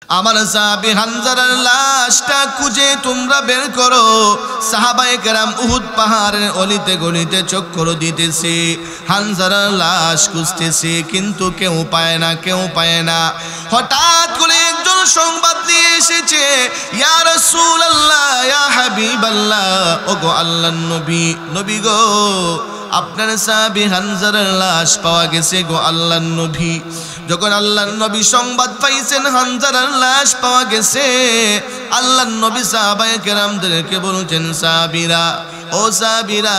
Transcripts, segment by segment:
আমার সাহাবী হানজালার লাশটা খুঁজে তোমরা বের করো। সাহাবায়ে কেরাম উহুদ পাহাড়ের অলিতে গলিতে চক্কর দিতেছে, হানজালার লাশ খুঁজতেছে, কিন্তু কেউ পায় না, কেউ পায় না। হঠাৎ করে একজন সংবাদ নিয়ে এসেছে, ইয়া রাসূলুল্লাহ, ইয়া হাবিবাল্লাহ, ওগো আল্লাহর নবী, নবী গো, আপনার সাহাবী হানজালার লাশ পাওয়া গেছে গো আল্লাহর নবী। যখন আল্লাহর নবী সংবাদ পাইছেন হানজালার লাশ পাওয়া গেছে, আল্লাহর নবী সাহাবায়ে কেরামদেরকে বলছেন, সাহাবীরা, ও সাহাবীরা,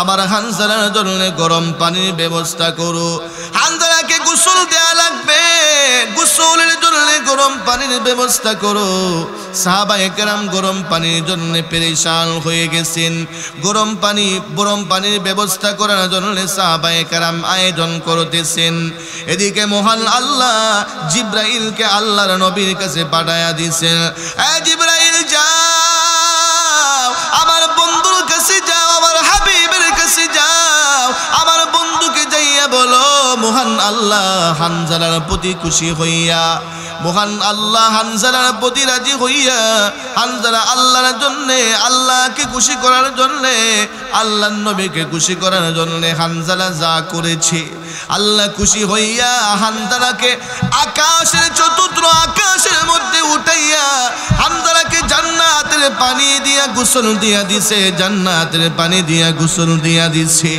আমার হানজালার জন্য গরম পানির ব্যবস্থা করো। হানজালাকে গোসল দেয়া লাগবে, গোসলের জন্য গরম পানির ব্যবস্থা করো। সাহাবায়ে কেরাম গরম পানির জন্য পেরেশান হয়ে গেছেন। গরম পানির ব্যবস্থা করার জন্য সাহাবায়ে কেরাম আয়োজন করতেছেন। এদিকে মহান আল্লাহ জিবরাইলকে আল্লাহর নবীর কাছে পাঠায়া দিয়েছেন, এ জিবরাইল যাও, আমার বন্ধুর কাছে যাও, আমার হাবিবের কাছে যাও, আমার বন্ধুকে যাইয়া বলো মহান আল্লাহ হানজালার প্রতি খুশি হইয়া, মহান আল্লাহ হানজালার প্রতি রাজি হইয়া, হানজালা আল্লাহর জন্যে, আল্লাহকে খুশি করার জন্যে, আল্লাহর নবীকে খুশি করার জন্যে হানজালা যা করেছে, আল্লাহ খুশি হইয়া হানজালাকে আকাশের চতুর্থ আকাশের মধ্যে উঠাইয়া হানজালাকে জান্নাতের পানি দিয়া গোসল দিয়া দিছে, জান্নাতের পানি দিয়া গোসল দিয়া দিছে।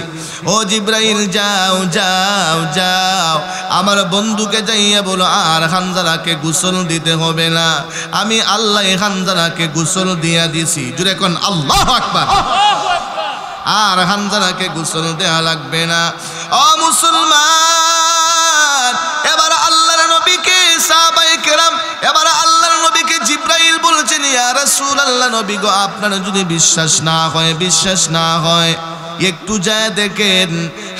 ও জিবরাইল যাও, যাও, যাও, আমার বন্ধুকে যাইয়া বলো আর হানজালাকে গোসল দিতে হবে না, আমি আল্লাহ হানজালাকে গোসল দিয়া দিছি। জুড়ে কোন আল্লাহু আকবার। আর হানজালাকে গোসল দেয়া লাগবে না। ও মুসলমান, এবার আল্লাহর নবীকে সাহাবায়ে কেরাম, এবার আল্লাহর নবীকে জিবরাইল বলছেন, ইয়া রাসূলুল্লাহ, নবী গো, আপনার যদি বিশ্বাস না হয় একটু যায় দেখেন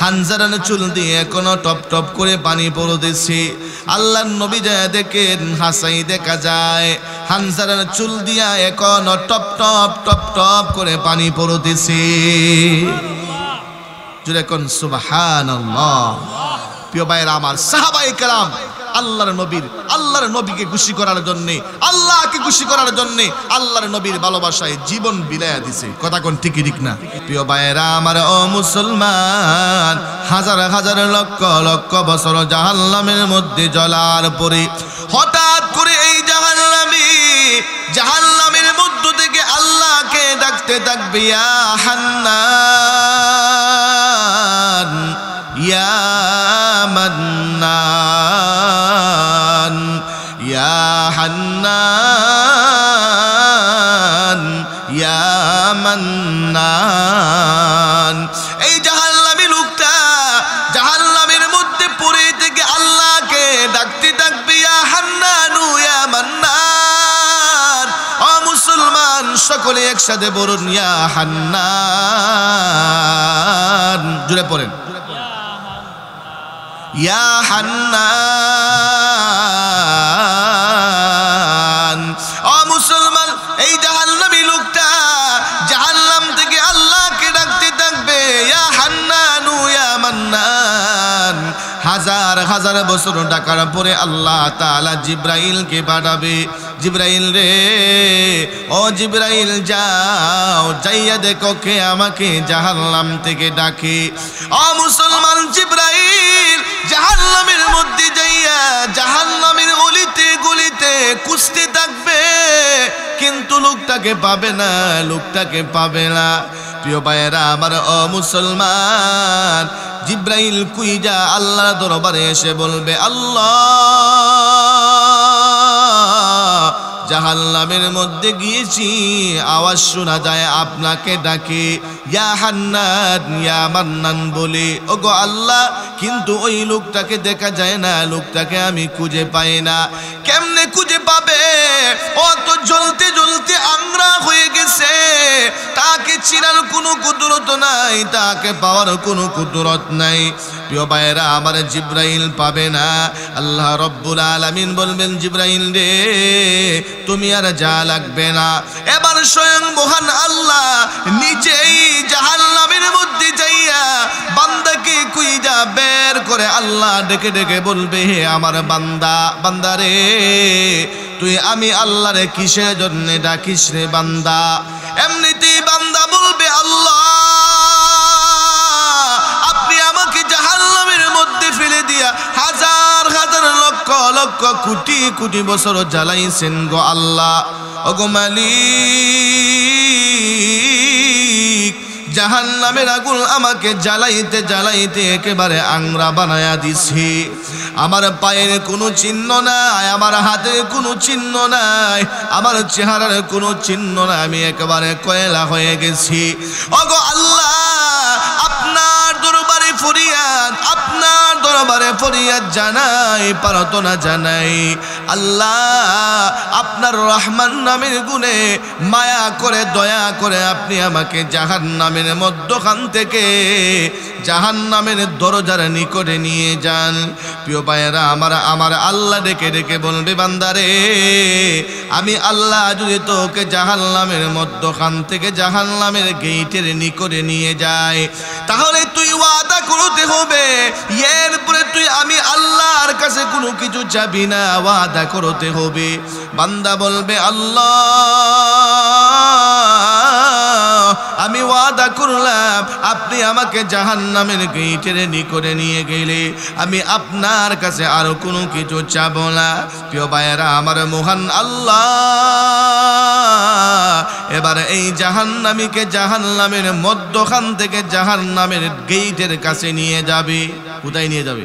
হানজালার চুল দিয়ে এখনো টপ টপ করে পানি পড়তেছে। আল্লাহর নবী যায় দেখেন, হাসাই দেখা যায় হানজালার চুল দিয়া এখনো টপ টপ টপ টপ করে পানি পড়তেছে। জুড়ে কোন সুবহানাল্লাহ। প্রিয় ভাইরা আমার, সাহাবায়ে কেরাম আল্লাহর নবীকে খুশি করার জন্যে, আল্লাহকে খুশি করার জন্যে আল্লাহর নবীর ভালোবাসায় জীবন বিলায়া দিছে। কথা কোন ঠিক ঠিক না? প্রিয় ভাইরা আমার, ও মুসলমান, হাজার হাজার লক্ষ লক্ষ বছর জাহান্নামের মধ্যে জ্বলার পরে হঠাৎ করে এই জাহান্নামের মধ্য থেকে আল্লাহকে ডাকতে থাকবে, ইয়া হান্নান, ইয়া মান্নান, ইয়া হান্নান, ইয়া মান্নান। এই জাহান্নামী লোকটা জাহান্নামের মধ্যে পড়ে থেকে আল্লাহকে ডাকতে থাকবে, ইয়া হান্নানু, ইয়া মান্নান। ও মুসলমান, সকলে একসাথে বলুন, ইয়া হান্নান। জুড়ে পড়েন, ইয়া হান্নান। ও মুসলমান, এই জাহান্নামী লোকটা জাহান্নাম থেকে আল্লাহকে ডাকতে থাকবে, ইয়া হান্নানু, ইয়া মান্নান। হাজার হাজার বছর ডাকার পরে আল্লাহ তাআলা জিবরাইলকে পাঠাবে, জিবরাইল রে, ও জিবরাইল যাও, যাইয়া দেখো কে আমাকে জাহান্নাম থেকে ডাকে। ও মুসলমান, জিবরাইল জাহান্নামের মধ্যে যাইয়া জাহান্নামের অলিতে গলিতে খুঁজতে থাকবে, কিন্তু লোকটাকে পাবে না, লোকটাকে পাবে না। প্রিয় ভাইয়েরা আমার, ও মুসলমান, জিবরাইল কুইজা আল্লাহর দরবারে এসে বলবে, আল্লাহ, জাহান্নামের মধ্যে গিয়েছি, আওয়াজ শোনা যায় আপনাকে ডাকে, ইয়া হান্নান, ইয়া মান্নান বলে। ওগো আল্লাহ, কিন্তু ওই লোকটাকে দেখা যায় না, লোকটাকে আমি খুঁজে পাই না। কেমনে খুঁজে পাবে? ও তো জ্বলতে জ্বলতে আংরা হয়ে গেছে, তাকে চিনার কোনো কুদরত নাই, তাকে পাওয়ার কোনো কুদরত নাই। প্রিয় ভাইয়েরা আমার, জিবরাইল পাবে না। আল্লাহ রব্বুল আলামিন বলবেন, জিবরাইল রে, তুমি আর যা লাগবে না। এবার স্বয়ং মহান আল্লাহ নিজেই জাহান্নামের মধ্যে যাইয়া বান্দাকে কুইজা বের করে আল্লাহ ডেকে ডেকে বলবে, হে আমার বান্দা, বান্দারে তুই আমি আল্লাহরে কিসের জন্য ডাকিস রে বান্দা? এমনিতেই বান্দা বলবে, আল্লাহ আপনি আমাকে জাহান্নামের মধ্যে ফেলে দিয়া হাজার হাজার লক্ষ লক্ষ কোটি কোটি বছর জ্বালাইছেন গো আল্লাহ। ওগো মালিক, জাহান্নামের আগুন আমাকে জ্বালাইতে জ্বালাইতে একেবারে আংরা বানায়া দিছি। আমার পায়ের কোনো চিহ্ন নাই, আমার হাতের কোনো চিহ্ন নাই, আমার চেহারার কোনো চিহ্ন নাই, আমি একেবারে কয়লা হয়ে গেছি। ওগো আল্লাহ, আপনার দরবারে ফরিয়াদ, আপনার দরবারে ফরিয়াদ জানাই, প্রার্থনা জানাই। আল্লাহ আপনার রহমান নামের গুণে মায়া করে দয়া করে আপনি আমাকে জাহান্নামের মধ্যখান থেকে জাহান্নামের দরজার নিকটে নিয়ে যান। প্রিয় ভাইয়েরা আমার, আমার আল্লাহ ডেকে ডেকে বলবে, বান্দারে আমি আল্লাহ যদি তোকে জাহান্নামের মধ্যখান থেকে জাহান্নামের গেটের নিকটে নিয়ে যায়, তাহলে তুই ওয়াদা করতে হবে এরপরে তুই আমি আল্লাহর কাছে কোনো কিছু চাবি না, ওয়াদা করতে হবে। বান্দা বলবে, আল্লাহ আমি ওয়াদা করলাম আপনি আমাকে জাহান্নামের গেটের নিকটে নিয়ে গেলে আমি আপনার কাছে আর কোনো কিছু চাব না। প্রিয় ভাইয়েরা আমার, মহান আল্লাহ এবার এই জাহান্নামীকে জাহান্নামের মধ্যখান থেকে জাহান্নামের গেটের কাছে নিয়ে যাবে। কোথায় নিয়ে যাবে?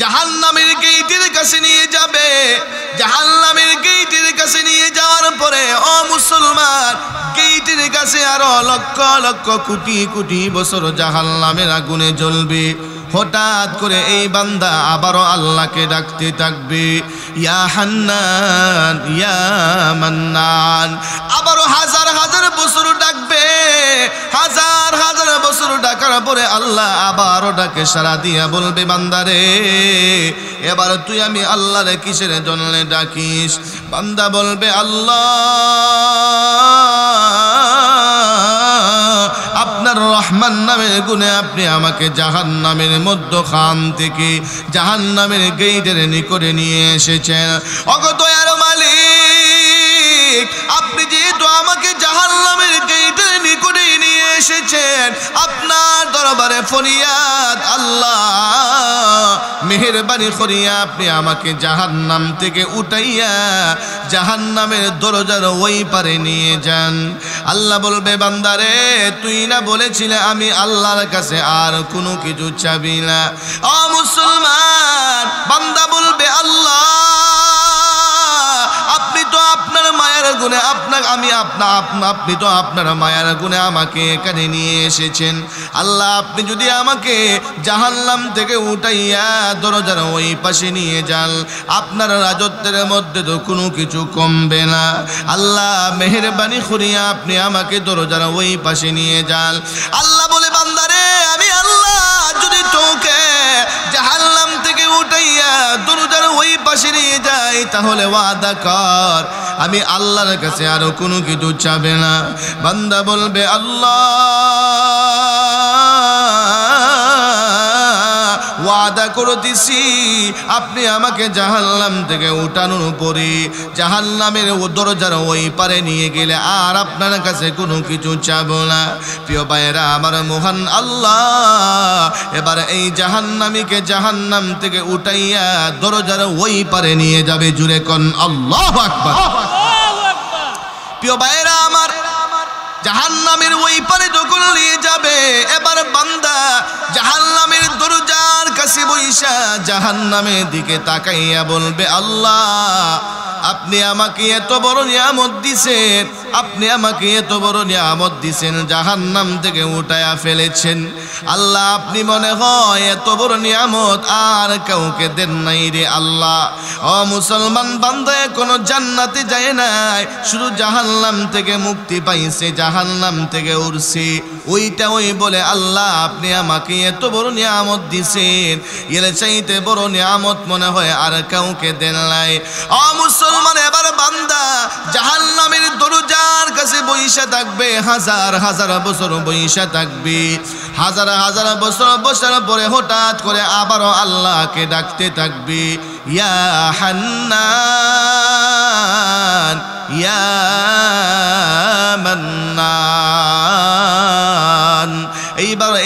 জাহান্নামের গেটের কাছে নিয়ে যাবে। জাহান্নামের গেটের কাছে নিয়ে যাওয়ার পরে ও মুসলমান, গেটের কাছে আরো লক্ষ লক্ষ কোটি কোটি বছর জাহান্নামের আগুনে জ্বলবে। হঠাৎ করে এই বান্দা আবারও আল্লাহকে ডাকতে থাকবে, ইয়া হান্নান ইয়া মান্নান। আবারও হাজার হাজার বছর ডাকবে। হাজার হাজার বছর ডাকার পরে আল্লাহ আবারও ডাকে সাড়া দিয়া বলবে, বান্দারে এবার তুই আমি আল্লাহরে কিসের জন্য ডাকিস? বান্দা বলবে, আল্লাহ আপনার রহমান নামের গুণে আপনি আমাকে জাহান্নামের মধ্যখান থেকে জাহান্নামের গেটের নিকটে নিয়ে এসেছেন। ওগো দয়ার মালিক, আপনি যেহেতু আমাকে জাহান্নামের গেটের নিকটে নিয়ে এসেছেন, আপনার দরবারে ফরিয়াদ, আল্লাহ মেহেরবানি করিয়া আপনি আমাকে জাহান্নাম থেকে উঠাইয়া জাহান্নামের দরজার ওই পারে নিয়ে যান। আল্লাহ বলবে, বান্দারে তুই না বলেছিলে আমি আল্লাহর কাছে আর কোনো কিছু চাবি না? ও মুসলমান, বান্দা বলবে, আল্লাহ আপনি তো আপনার মায়ের গুণে আপনি তো আপনার মায়ের গুণে আমাকে এখানে নিয়ে এসেছেন। আল্লাহ আপনি যদি আমাকে জাহান্নাম থেকে উঠাইয়া দরজার ওই পাশে নিয়ে যান, আপনার রাজত্বের মধ্যে তো কোনো কিছু কমবে না। আল্লাহ মেহেরবানি করিয়া আপনি আমাকে দরজার ওই পাশে নিয়ে যান। আল্লাহ বলে, বান্দারে আমি আল্লাহ যদি তোকে জাহান্নাম থেকে উঠাইয়া দরজার ওই পাশে নিয়ে যাই, তাহলে ওয়াদা কর আমি আল্লাহর কাছে আরো কোনো কিছু চাবে না। বান্দা বলবে, আল্লাহ ওয়াদা করতেছি আপনি আমাকে জাহান্নাম থেকে উঠানোর পরে জাহান্নামের দরজার ওই পারে নিয়ে গেলে আর আপনার কাছে কোনো কিছু চাবো না। প্রিয় ভাইয়েরা আমার, মহান আল্লাহ এবার এই জাহান্নামীকে জাহান্নাম থেকে উঠাইয়া দরজার ওই পারে নিয়ে যাবে। জুড়ে কোন আল্লাহু আকবার। প্রিয় ভাইয়েরা আমার, জাহান্নামের ওই পারে যখন নিয়ে যাবে, এবার বান্দা জাহান্নামের দরজার কাছে বইসা জাহান্নামের দিকে তাকাইয়া বলবে, আল্লাহ আপনি আমাকে এত বড় নিয়ামত দিছেন, আপনি আমাকে এত বড় নিয়ামত দিছেন, জাহান্নাম থেকে উঠায়া ফেলেছেন। আল্লাহ আপনি মনে হয় এত বড় নিয়ামত আর কাউকে দেন নাই রে আল্লাহ। ও মুসলমান বান্দা কোনো জান্নাতে যায় নাই, শুধু জাহান্নাম থেকে মুক্তি পাইছে, জাহান্নাম থেকে উঠছে। ওইটা ওই বলে আল্লাহ আপনি আমাকে এত বড় নিয়ামত দিছেন, এর চাইতে বড় নিয়ামত মনে হয় আর কাউকে দেন নাই। ও মুসলমান এবার বান্দা জাহান্নামের দরজার কাছে বইসা থাকবে, হাজার হাজার বছর বইসা থাকবে। হাজার হাজার বছর বসার পরে হঠাৎ করে আবারও আল্লাহকে ডাকতে থাকবে, ইয়া হান্নান ইয়া মান্নান।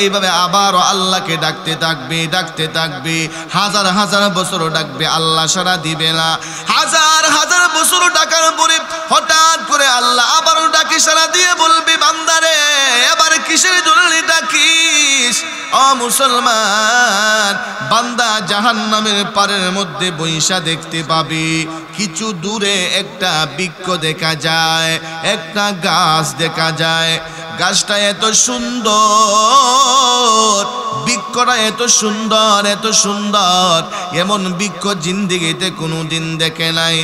এইভাবে আবারও আল্লাহকে ডাকতে থাকবে, ডাকতে থাকবে। হাজার হাজার বছর ডাকবে, আল্লাহ সাড়া দিবে না। হাজার হাজার বছর ডাকার পরে হঠাৎ করে আল্লাহ আবারও ডাকে সাড়া দিয়ে বলবে, বান্দারে এবার কিসের জন্য ডাকিস? ও মুসলমান বান্দা জাহান্নামের পারের মধ্যে বৈশা দেখতে পাবি, কিছু দূরে একটা বৃক্ষ দেখা যায়, একটা গাছ দেখা যায়। গাছটা এত সুন্দর, বৃক্ষটা এত সুন্দর, এত সুন্দর, এমন বৃক্ষ জিন্দেগিতে কোনোদিন দেখে নাই।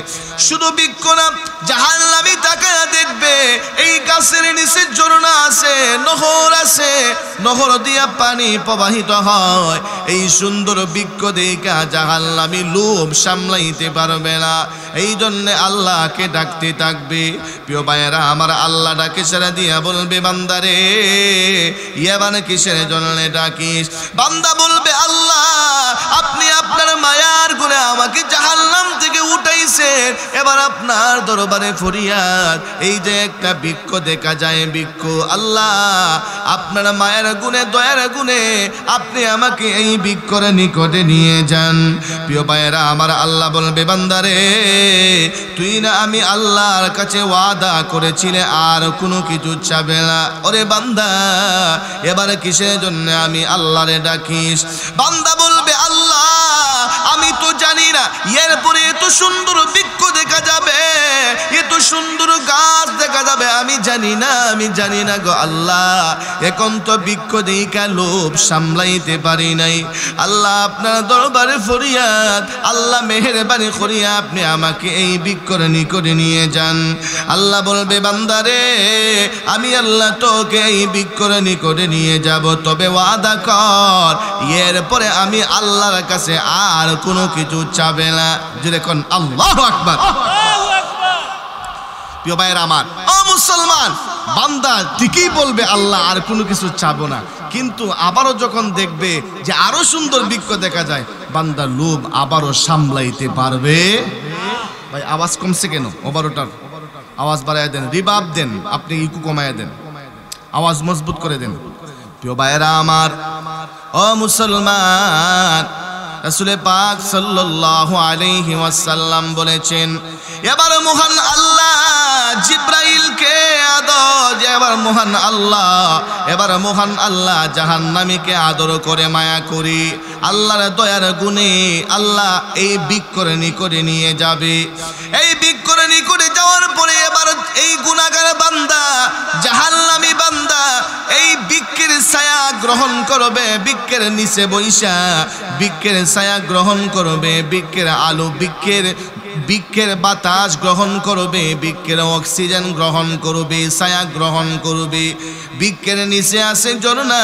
শুধু বৃক্ষ না, জাহান্নামী তাকায়া দেখবে এই গাছের নিচে ঝর্ণা আছে, নহর আছে, নহর দিয়া পানি প্রবাহিত হয়। এই সুন্দর বৃক্ষ দেখা জাহান্নামী লোভ সামলাইতে পারবে না, এই জন্য আল্লাহকে ডাকতে থাকবে। প্রিয় ভাইয়েরা আমার, আল্লাহ ডাকে সাড়া দিয়া বলবে, বান্দারে এবার কিসের জন্য ডাকিস? বান্দা বলবে, আল্লাহ আপনি আপনার মায়ার গুণে আমাকে জাহান্নাম থেকে উঠাইছেন, এবার আপনার দরবারে ফরিয়াদ। এই যে একটা বৃক্ষ দেখা যায়, বৃক্ষ, আল্লাহ আপনার মায়ের গুণে, দয়ার গুণে আপনি আমাকে এই বৃক্ষর নিকটে নিয়ে যান। প্রিয় ভাইয়েরা আমার, আল্লাহ বলবে, বান্দারে তুই না আমি আল্লাহর কাছে ওয়াদা করেছিলে আর কোনো কিছু চাবে না। ওরে বান্দা এবারে কিসের জন্য আমি আল্লাহরে ডাকিস? বান্দা বলবে, আল্লাহ আমি তো জানি না এরপরে এত সুন্দর বৃক্ষ দেখা যাবে, এত সুন্দর গাছ দেখা যাবে, আমি জানি না, আমি জানি না গো আল্লাহ। এখন তো বৃক্ষ দেখা লোভ সামলাইতে পারি নাই। আল্লাহ আপনার দরবারে ফরিয়াদ, আল্লাহ মেহেরবানি করিয়া আপনি আমাকে এই বৃক্ষর নিকটে নিয়ে যান। আল্লাহ বলবে, বান্দারে আমি আল্লাহ তোকে এই বৃক্ষর নিকটে নিয়ে যাব, তবে ওয়াদা কর এরপরে আমি আল্লাহর কাছে আর কোনো কিছু চাবে না। যেরকম আল্লাহু আকবার। প্রিয় ভাইয়েরা আমার, ও মুসলমান বান্দা ঠিকই বলবে আল্লাহ আর কোনো কিছু চাবো না, কিন্তু আবারও যখন দেখবে যে আরো সুন্দর বৃক্ষ দেখা যায়, বান্দা লোভ আবারও সামলাইতে পারবে। ভাই আওয়াজ কমছে কেন? ওভারটার আওয়াজ বাড়ায় দেন, রিবাব দেন, আপনি ইকু কমায় দেন, আওয়াজ মজবুত করে দেন। প্রিয় ভাইয়েরা আমার, ও মুসলমান, রাসূল পাক সাল্লাল্লাহু আলাইহি ওয়াসাল্লাম বলেছেন, এবার মহান আল্লাহ জিব্রাইলকে আদর, এবার মহান আল্লাহ জাহান্নামীকে আদর করে মায়া করি আল্লাহর দয়ার গুণে আল্লাহ এই বৃক্ষর নিকটে নিয়ে যাবে। এই বৃক্ষর নিকটে যাওয়ার পরে এবার এই গুনাহগার বান্দা, জাহান্নামী বান্দা এই বৃক্ষের ছায়া গ্রহণ করবে, বৃক্ষের নিচে বৈশা বৃক্ষের ছায়া গ্রহণ করবে, বৃক্ষের আলো, বৃক্ষের বাতাস গ্রহণ করবে, বৃক্ষের অক্সিজেন গ্রহণ করবে, ছায়া গ্রহণ করবে। বৃক্ষের নিচে আছে ঝর্ণা,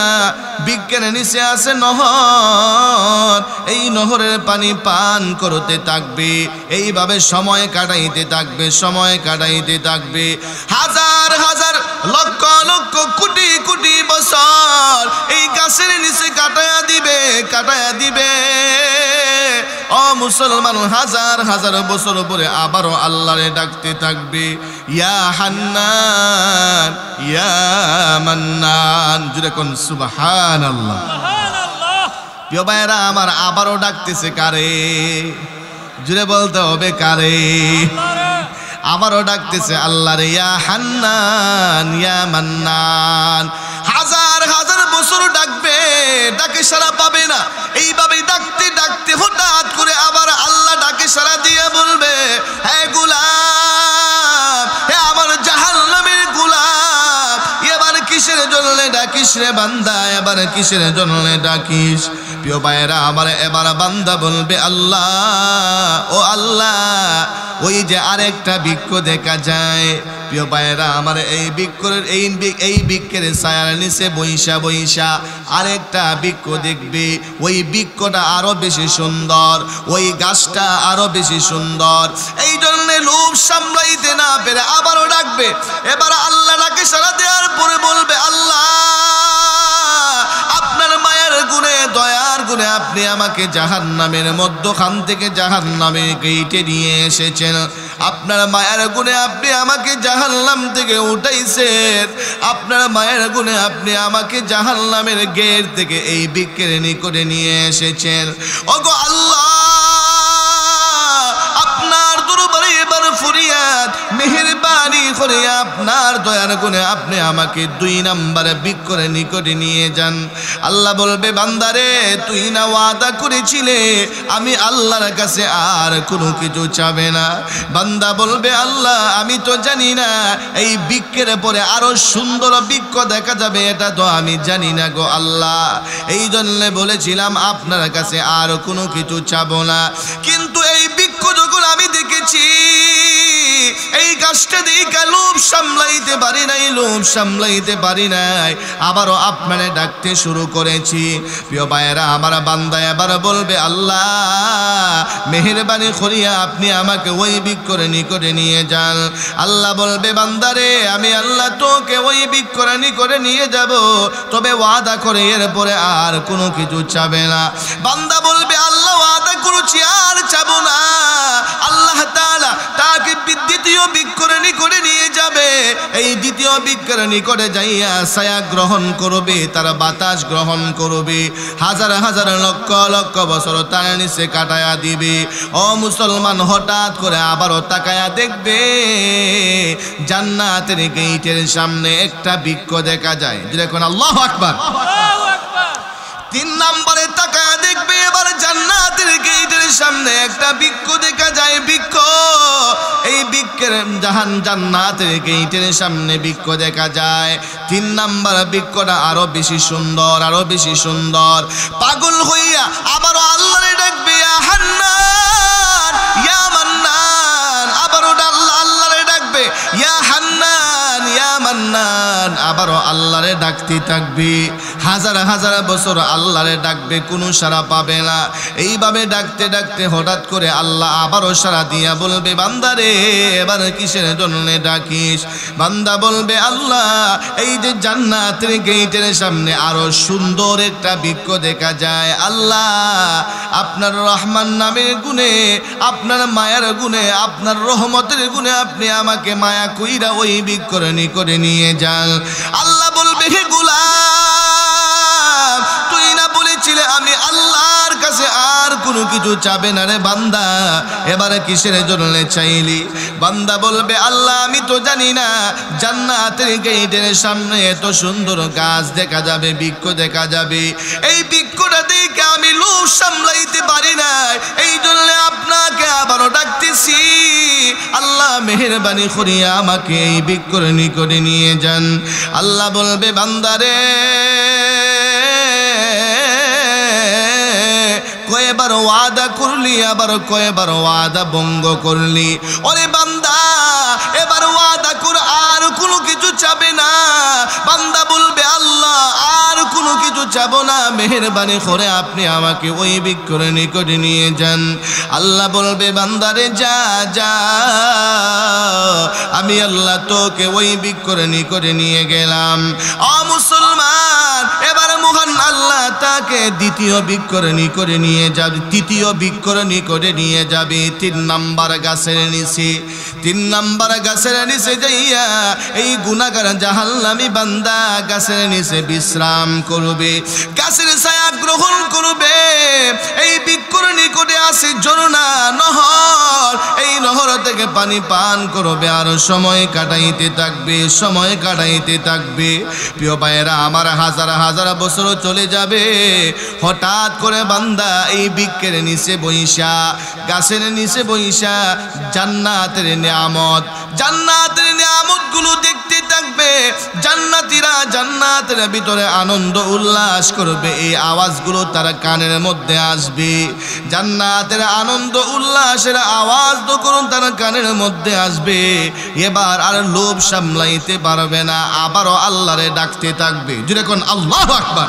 বৃক্ষের নিচে আছে নহর, এই নহরের পানি পান করতে থাকবে। এইভাবে সময় কাটাইতে থাকবে, সময় কাটাইতে থাকবে। হাজার হাজার লক্ষ লক্ষ কোটি কোটি বছর এই গাছের নিচে কাটায়া দিবে। ও মুসলমান, হাজার হাজার বছর পরে আবারও আল্লাহরে ডাকতে থাকবে, ইয়া হান্নান ইয়া মান্নান। জুড়ে কোন সুবহানাল্লাহ। প্রিয় ভাইয়েরা আমার, আবারও ডাকতেছে কারে? জুড়ে বলতে হবে কারে? আবারও ডাকতেছে আল্লাহরে, ইয়া হান্নান ইয়া মান্নান। হাজার হাজার বছর ডাকবে, ডাকে সাড়া পাবে না। এইভাবে ডাকতে ডাকতে হঠাৎ করে আবার আল্লাহ ডাকে সাড়া দিয়ে বলবে, হে গোলাম, হে আমার জাহান্নামের জন্য ডাকিস রে বান্দা, এবার কিসের জন্য ডাকিস? প্রিয় ভাইরা আমার, এবার বান্দা বলবে আল্লাহ, ও আল্লাহ, ওই যে আরেকটা বৃক্ষ দেখা যায়। প্রিয় ভাইরা আমার, এই বৃক্ষের ছায়ার নিচে বৈশা বৈশা আরেকটা বৃক্ষ দেখবে। ওই বৃক্ষটা আরো বেশি সুন্দর, ওই গাছটা আরো বেশি সুন্দর। এই জন্য লোভ সামলাইতে না পেরে আবারও ডাকবে। এবার আল্লাহ ডাকে সাড়া দেওয়ার পরে বলবে আল্লাহ, আপনার মায়ের গুণে, দয়ার গুণে আপনি আমাকে জাহান্নামের মধ্যখান থেকে জাহান্নামে গেইটে নিয়ে এসেছেন। আপনার মায়ের গুণে আপনি আমাকে জাহান্নাম থেকে উঠাইছেন। আপনার মায়ের গুণে আপনি আমাকে জাহান্নামের গেট থেকে এই বৃক্ষের নিকটে নিয়ে এসেছেন। ওগো আল্লাহ, আপনার দরবারে এবার ফরিয়াদ, মেহেরবানি করে আপনার দয়ার গুণে আপনি আমাকে 2 নম্বরে বৃক্ষের নিকটে নিয়ে যান। আল্লাহ বলবে বান্দারে, তুই না ওয়াদা করেছিলে আমি আল্লাহর কাছে আর কোনো কিছু চাবে না? বান্দা বলবে আল্লাহ, আমি তো জানি না এই বৃক্ষের পরে আরো সুন্দর বৃক্ষ দেখা যাবে, এটা তো আমি জানি না গো আল্লাহ। এই জন্য বলেছিলাম আপনার কাছে আর কোনো কিছু চাবো না। কিন্তু এই বৃক্ষ যখন আমি দেখেছি, এই গাছটা দেখে লোভ সামলাইতে পারি নাই, লোভ সামলাইতে পারি নাই, আবারও আপনারে ডাকতে শুরু করেছি। প্রিয় ভাইয়েরা আমার, বান্দা এবার বলবে আল্লাহ, মেহেরবানি করিয়া আপনি আমাকে ওই বৃক্ষের নিকটে নিয়ে যান। আল্লাহ বলবে বান্দারে, আমি আল্লাহ তোকে ওই বৃক্ষের নিকটে নিয়ে যাব, তবে ওয়াদা করে এরপরে আর কোনো কিছু চাবে না। বান্দা বলবে আল্লাহ, ওয়াদা করেছি আর চাবো না। আল্লাহ তাআলা তাকে দ্বিতীয় বৃক্ষের নিকটে নিয়ে যাবে। এই দ্বিতীয় বৃক্ষের নিকটে যাইয়া ছায়া গ্রহণ করবে, তার বাতাস গ্রহণ করবে, হাজার হাজার লক্ষ লক্ষ বছর তার নিচে কাটায়া দিবে। ও মুসলমান, হঠাৎ করে আবারও তাকায়া দেখবে জান্নাতের গেটের সামনে একটা বৃক্ষ দেখা যায়। যেরকম আল্লাহু আকবার। 3 নম্বরে তাকায়া দেখবে এবার জান্নাতের গেটের সামনে একটা বৃক্ষ দেখা যায়। বৃক্ষ, এই বৃক্ষের জান্নাতের গেটের সামনে বৃক্ষ দেখা যায়। 3 নম্বর বৃক্ষটা আরো বেশি সুন্দর, আরো বেশি সুন্দর। পাগল হইয়া আবারও আল্লাহরে ডাকবে, ইয়া হান্নান, ইয়া মান্নান। আবারও আল্লাহরে ডাকবে, ইয়া হান্নান, ইয়া মান্নান। আবারও আল্লাহরে ডাকতে থাকবে। হাজার হাজার বছর আল্লাহরে ডাকবে, কোনো সাড়া পাবে না। এইভাবে ডাকতে ডাকতে হঠাৎ করে আল্লাহ আবারও সাড়া দিয়া বলবে বান্দারে, এবার কিসের জন্য ডাকিস? বান্দা বলবে আল্লাহ, এই যে জান্নাতের গেটের সামনে আরো সুন্দর একটা বৃক্ষ দেখা যায়। আল্লাহ, আপনার রহমান নামের গুণে, আপনার মায়ার গুণে, আপনার রহমতের গুণে আপনি আমাকে মায়া কইরা ওই বৃক্ষের নিকটে নিয়ে যান। আল্লাহ বলবে, হে গোলাম, তুই না বলেছিলে আমি আল্লাহর কাছে আর কোনো কিছু চাবে না রে বান্দা, এবারে কিসের জন্য চাইলি? বান্দা বলবে আল্লাহ, আমি তো জানি না জান্নাতের গেটের সামনে এত সুন্দর গাছ দেখা যাবে, বৃক্ষ দেখা যাবে। এই বৃক্ষটা দেখে আমি লোভ সামলাইতে পারি না, এই জন্য আপনাকে আবারও ডাকতেছি। আল্লাহ মেহেরবানি করিয়া আমাকে এই বৃক্ষের নিকটে নিয়ে যান। আল্লাহ বলবে বান্দারে, কয়েবার ওয়াদা করলি, আবার কয়েবার ওয়াদা ভঙ্গ করলি। ওরে বান্দা, এবার ওয়াদা কর আর কোনো কিছু চাবে না। বান্দা বলবে আল্লাহ, আর কোনো কিছু চাবো না, মেহেরবানি করে আপনি আমাকে ওই বৃক্ষের নিকটে নিয়ে যান। আল্লাহ বলবে বান্দারে, যা যা, আমি আল্লাহ তোকে ওই বৃক্ষের নিকটে নিয়ে গেলাম। ও মুসলমান, এবার মহান আল্লাহ তাকে দ্বিতীয় বৃক্ষের নিকটে নিয়ে যাবে, তৃতীয় বৃক্ষের নিকটে নিয়ে যাবে। 3 নম্বর গাছের নিচে, 3 নম্বর গাছের নিচে যাইয়া এই গুনাহগার জাহান্নামী বান্দা গাছের নিচে বিশ্রাম করবে, গাছের ছায়া গ্রহণ করবে। এই বৃক্ষের নিকটে আছে ঝর্ণা, নহর, এই নহর থেকে পানি পান করবে আর সময় কাটাইতে থাকবে, সময় কাটাইতে থাকবে। প্রিয় ভাইয়েরা আমার, হাজার হাজার বছর চলে যাবে। হঠাৎ করে বান্দা এই বৃক্ষের নিচে বইসা, গাছের নিচে বইসা জান্নাতের নিয়ামত, জান্নাতের নিয়ামত গুলো দেখতে থাকবে, জান্নাতীরা জান্নাতের ভিতরে আনন্দ উল্লাস করবে, এই আওয়াজগুলো তার কানের মধ্যে আসবে। জান্নাতের আনন্দ উল্লাসের আওয়াজ যখন তার কানের মধ্যে আসবে, এবার আর লোভ সামলাইতে পারবে না, আবারও আল্লাহরে ডাকতে থাকবে। যেরকম আল্লাহু আকবার।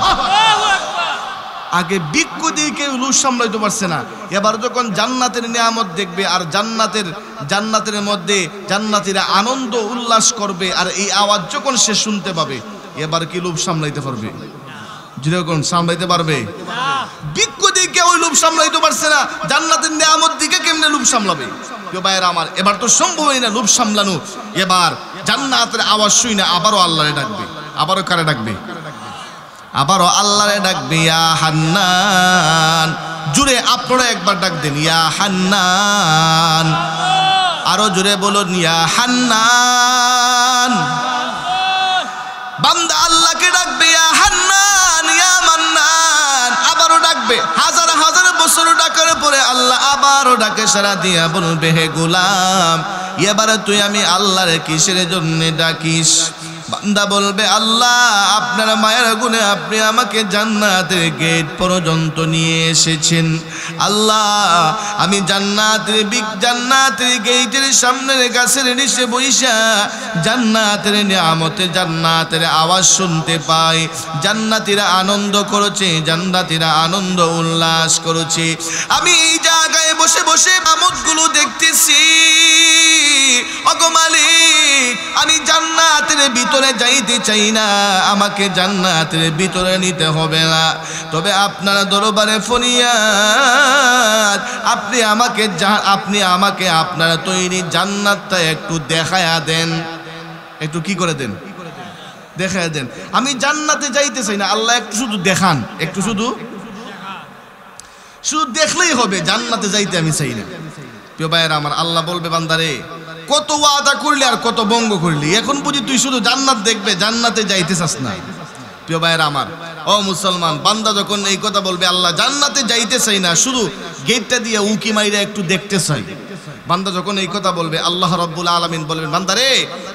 আগে বিক্ষ দিয়ে কেউ লোভ সামলাইতে পারছে না, এবার যখন জান্নাতের নিয়ামত দেখবে আর জান্নাতের মধ্যে জান্নাতীরা আনন্দ উল্লাস করবে, আর এই আওয়াজ যখন সে শুনতে পাবে, এবার কি লোভ সামলাইতে পারবে? যেরকম সামলাইতে পারবে? বিক্ষ দিয়ে কেউ লোভ সামলাইতে পারছে না, জান্নাতের নিয়ামত দিকে কেমনে লোভ সামলাবে? ভাইয়েরা আমার, এবার তো সম্ভবই না লোভ সামলানো। এবার জান্নাতের আওয়াজ শুই না, আবারও আল্লাহরে ডাকবে। আবারও কারে ডাকবে? আবারও আল্লাহরে ডাকবে, ইয়া হান্নান। জুড়ে আপনারা একবার ডাক দেন, ইয়া হান্নান। আরো জুড়ে বলুন, ইয়া হান্নান। বান্দা আল্লাহকে ডাকবে, ইয়া হান্নান, ইয়া মান্নান। আবারও ডাকবে, হাজার হাজার বছর ডাকার পরে আল্লাহ আবারও ডাকে সারা দিয়া বলবে, হে গোলাম, এবারে তুই আমি আল্লাহরে কিসের জন্য ডাকিস? বান্দা বলবে, আল্লাহ আপনার মায়ের গুণে আপনি আমাকে জান্নাতের গেট পর্যন্ত নিয়ে এসেছেন। আল্লাহ আমি জান্নাতের গেটের সামনের গাছের নিচে বইসা জান্নাতের নিয়ামতে জান্নাতের আওয়াজ শুনতে পাই। জান্নাতীরা আনন্দ করেছে, জান্নাতীরা আনন্দ উল্লাস করেছে। আমি এই জায়গায় বসে বসে আমতগুলো দেখতেছি। ওগো মালিক, আমি জান্নাতের ভিতরে যাইতে চাই না, আমাকে জান্নাতের ভিতরে নিতে হবে না, তবে আপনার দরবারে ফরিয়াদ, আপনি আমাকে আপনার তৈরি জান্নাতটা একটু দেখায়া দেন। একটু কি করে দেন? দেখায়া দেন। আমি জান্নাতে যাইতে চাই না, আল্লাহ একটু শুধু দেখান, একটু শুধু দেখলেই হবে, জান্নাতে যাইতে আমি চাই না। প্রিয় ভাইয়েরা আমার, আল্লাহ বলবে, বান্দারে কত ওয়াদা করলি আর কত ভঙ্গ করলি, এখন বুঝি তুই শুধু জান্নাত দেখবে, জান্নাতে যাইতে চাস না। প্রিয় ভাইয়েরা আমার, ও মুসলমান, বান্দা যখন এই কথা বলবে, আল্লাহ জান্নাতে যাইতে চাই না, শুধু গেটটা দিয়ে উকি মাইরা একটু দেখতে চাই, বান্দা যখন এই কথা বলবে, আল্লাহ রাব্বুল আলামিন বলবেন, বান্দারে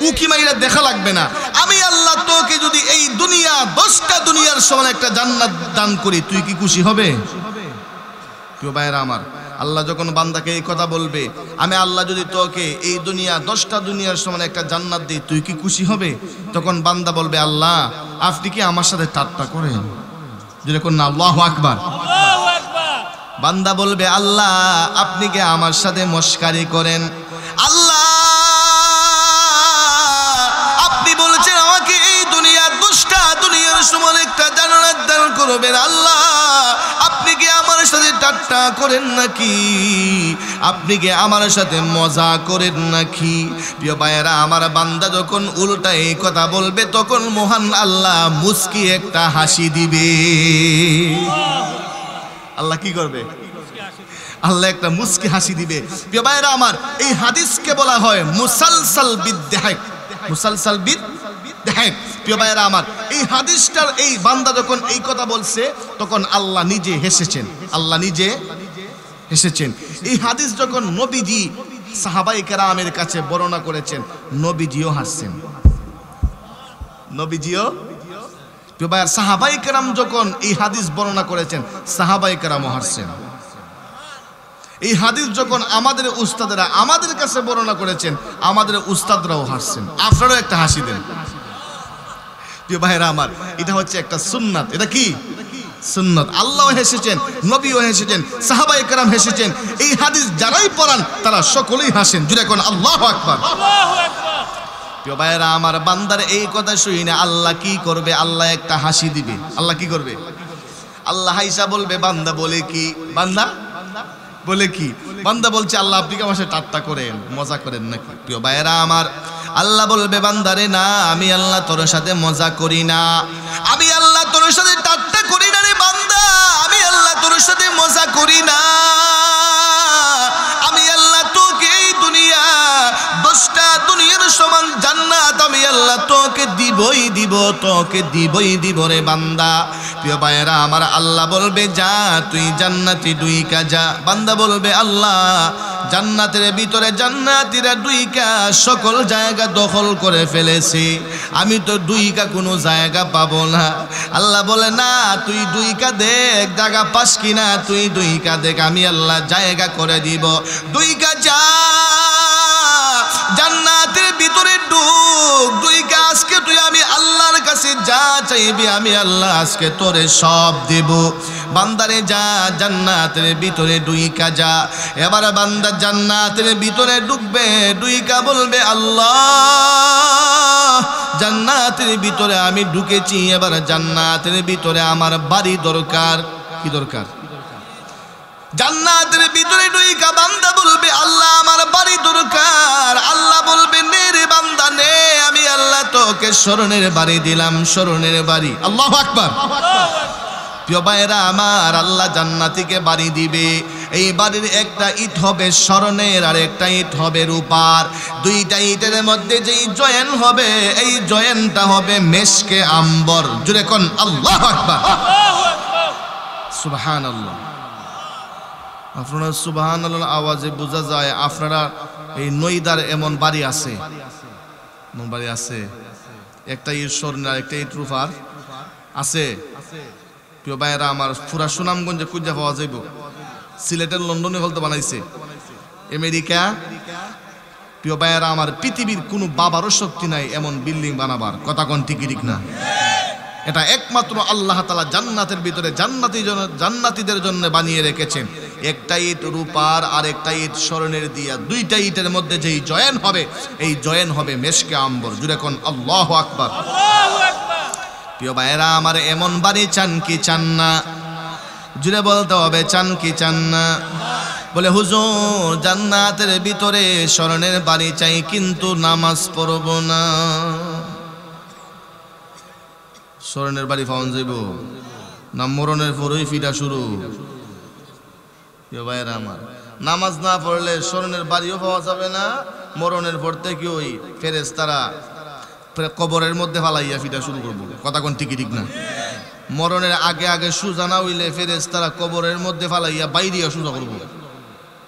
উকি মাইরা দেখা লাগবে না, আমি আল্লাহ তোকে যদি এই দুনিয়া 10টা দুনিয়ার সমান একটা জান্নাত দান করি, তুই কি খুশি হবে? প্রিয় ভাইয়েরা আমার, আল্লাহ যখন বান্দাকে এই কথা বলবে, আমি আল্লাহ যদি তোকে এই দুনিয়া 10টা দুনিয়ার সমান একটা জান্নাত দিই, তুই কি খুশি হবে? তখন বান্দা বলবে, আল্লাহ আপনি কি আমার সাথে ঠাট্টা করেন? যেরকম না, আল্লাহু আকবার। বান্দা বলবে, আল্লাহ আপনি কি আমার সাথে মস্কারি করেন? আল্লাহ আপনি বলেছেন আমাকে এই দুনিয়া 10টা দুনিয়ার সমান একটা জান্নাত দান করবেন, আল্লাহ আপনি কি আমার সাথে ঠাট্টা করেন নাকি? আপনি কি আমার সাথে মজা করেন নাকি? প্রিয় ভাইয়েরা আমার, বান্দা যখন উল্টা এই কথা বলবে, তখন মহান আল্লাহ মুস্কি একটা হাসি দিবে। আল্লাহ কি করবে? আল্লাহ একটা মুস্কি হাসি দিবে। প্রিয় ভাইয়েরা আমার, এই হাদিসকে বলা হয় মুসালসাল বিদ্দাহিক। মুসালসাল বিদ্দাহিক। প্রিয় ভাইয়েরা আমার, এই হাদিসটার এই বান্দা যখন এই কথা বলছে, তখন আল্লাহ নিজে হেসেছেন। আল্লাহ নিজে হেসেছেন। এই হাদিস যখন নবীজি সাহাবায়ে কেরামের কাছে বর্ণনা করেছেন, নবীজিও হাসছেন। নবীজিও, প্রিয় ভাইয়ের, সাহাবায়ে কেরাম যখন এই হাদিস বর্ণনা করেছেন, সাহাবায়ে কেরামও হাসছেন। এই হাদিস যখন আমাদের উস্তাদেরা আমাদের কাছে বর্ণনা করেছেন, আমাদের উস্তাদরাও হাসছেন। আপনারাও একটা হাসি দেন। প্রিয় ভাইরা আমার, এটা হচ্ছে একটা সুন্নাত। এটা কি সুন্নাত? আল্লাহও হেসেছেন, নবীও হেসেছেন, সাহাবায়ে কেরাম হেসেছেন। এই হাদিস যারাই পড়ান তারা সকলেই হাসেন। জুড়ে কোন আল্লাহু আকবার। প্রিয় ভাইরা আমার, বান্দার এই কথা শুনে আল্লাহ কি করবে? আল্লাহ একটা হাসি দিবে। আল্লাহ কি করবে? আল্লাহ হাইসা বলবে, বান্দা বলে কি? বান্দা বলে কি? বান্দা বলছে, আল্লাহ আপনি কি আমার সাথে ঠাট্টা করেন, মজা করেন নাকি? প্রিয় ভাইরা আমার, আল্লাহ বলবে, বান্দারে না, আমি আল্লাহ তোর সাথে মজা করি না, আমি আল্লাহ তোর সাথে ঠাট্টা করি না রে বান্দা, আমি আল্লাহ তোর সাথে মজা করি না, আমি আল্লাহ তোকে এই দুনিয়া 10টা দুনিয়ার সমান জান্নাত আমি আল্লাহ তোকে দিবই দিব, তোকে দিবই দিব রে বান্দা। প্রিয় ভাইয়েরা আমার, আল্লাহ বলবে যা তুই জান্নাতি ডুইকা যা। বান্দা বলবে আল্লাহ জান্নাতের ভিতরে জান্নাতীরা ডুইকা সকল জায়গা দখল করে ফেলেছে, আমি তো ডুইকা কোনো জায়গা পাবো না। আল্লাহ বলে না, তুই ডুইকা দেখ জায়গা পাস কিনা, তুই ডুইকা দেখ, আমি আল্লাহ জায়গা করে দিব। ডুইকা যা জান্নাতের ভিতরে ঢুক, ডুইকা আজকে তুই আমি আল্লাহর কাছে যা চাইবি আমি আল্লাহ আজকে তোরে সব দেব। বান্দারে যা জান্নাতের ভিতরে ডুইকা যা। এবার বান্দা জান্নাতের ভিতরে ঢুকবে, ডুইকা বলবে আল্লাহ জান্নাতের ভিতরে আমি ঢুকেছি, এবার জান্নাতের ভিতরে আমার বাড়ি দরকার। কি দরকার? জান্নাতের ভিতরে ডুইকা বান্দা বলবে আল্লাহ আমার বাড়ি দরকার। আল্লাহ বলবে নে রে বান্দা নে, আমি আল্লাহ তোকে স্মরণের বাড়ি দিলাম, স্মরণের বাড়ি। আল্লাহু আকবার। প্রিয় ভাইরা আমার, আল্লাহ জান্নাতীকে বাড়ি দিবে। এই বাড়ির একটা ইট হবে স্মরণের, আর একটা ইট হবে রূপার। দুইটা ইটের মধ্যে যেই জয়েন হবে, এই জয়েনটা হবে মেশকে আম্বর। জুড়ে কোন আল্লাহু আকবার, সুবহানাল্লাহ। আপনারা সুবহানাল্লাহ আওয়াজে বোঝা যায় আপনারা এই নইদার এমন বাড়ি আছে, এমন বাড়ি আছে, একটা ইট স্বর্ণের আর একটা ইট রূপার আছে। প্রিয় ভাইয়েরা আমার, পুরা সুনামগঞ্জে খুঁজে পাওয়া যাইব। সিলেটের লন্ডনে হলতে বানাইছে, আমেরিকা। প্রিয় ভাইয়েরা আমার, পৃথিবীর কোনো বাবারও শক্তি নাই এমন বিল্ডিং বানাবার। কথা কোন ঠিক ঠিক না? এটা একমাত্র আল্লাহ তাআলা জান্নাতের ভিতরে জান্নাতীদের জন্য বানিয়ে রেখেছেন। একটা ইট রূপার আর একটা ইট স্বর্ণের দিয়া, দুইটা ইটের মধ্যে যেই জয়েন হবে, এই জয়েন হবে মেশকে আম্বর। জুড়ে কোন আল্লাহু আকবার। প্রিয় ভাইয়েরা আমার, এমন বাড়ি চান কি চান না? জুড়ে বলতে হবে চান কি চান না? বলে হুজুর জান্নাতের ভিতরে স্মরণের বাড়ি চাই, কিন্তু নামাজ পড়ব না। স্মরণের বাড়ি পাওয়া যাইব না? মরণের পরেই ফিটা শুরু। ভাইয়েরা আমার, নামাজ না পড়লে স্মরণের বাড়িও পাওয়া যাবে না। মরণের পর থেকে ওই ফেরেশতারা কবরের মধ্যে ফালাইয়া ফিটা শুরু করবো। কথা কোন ঠিক ঠিক না? মরণের আগে আগে সুজা না হইলে ফেরেশতারা কবরের মধ্যে ফালাইয়া বাইরিয়া সুজা করবো।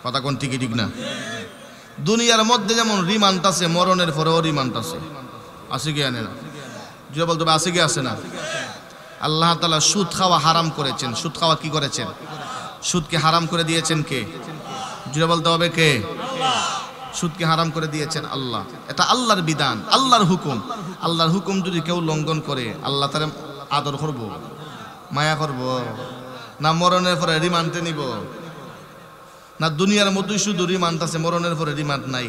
কথা কোন ঠিক ঠিক না? দুনিয়ার মধ্যে যেমন রিমান্ড আছে, মরণের পরেও রিমান্ড আছে। আছে কি আনে না? যে বলতে হবে আছে কি আছে না? আল্লাহ তাআলা সুদ খাওয়া হারাম করেছেন। সুদ খাওয়া কি করেছেন? সুদকে হারাম করে দিয়েছেন কে? যে বলতে হবে কে? সুদকে হারাম করে দিয়েছেন আল্লাহ। এটা আল্লাহর বিধান, আল্লাহর হুকুম। আল্লাহর হুকুম যদি কেউ লঙ্ঘন করে, আল্লাহ তার আদর করব, মায়া করব না? মরণের পরে রিমান্ডে নিব না? দুনিয়ার মধ্যেই শুধু রিমান্ড আছে, মরণের পরে রিমান্ড নাই।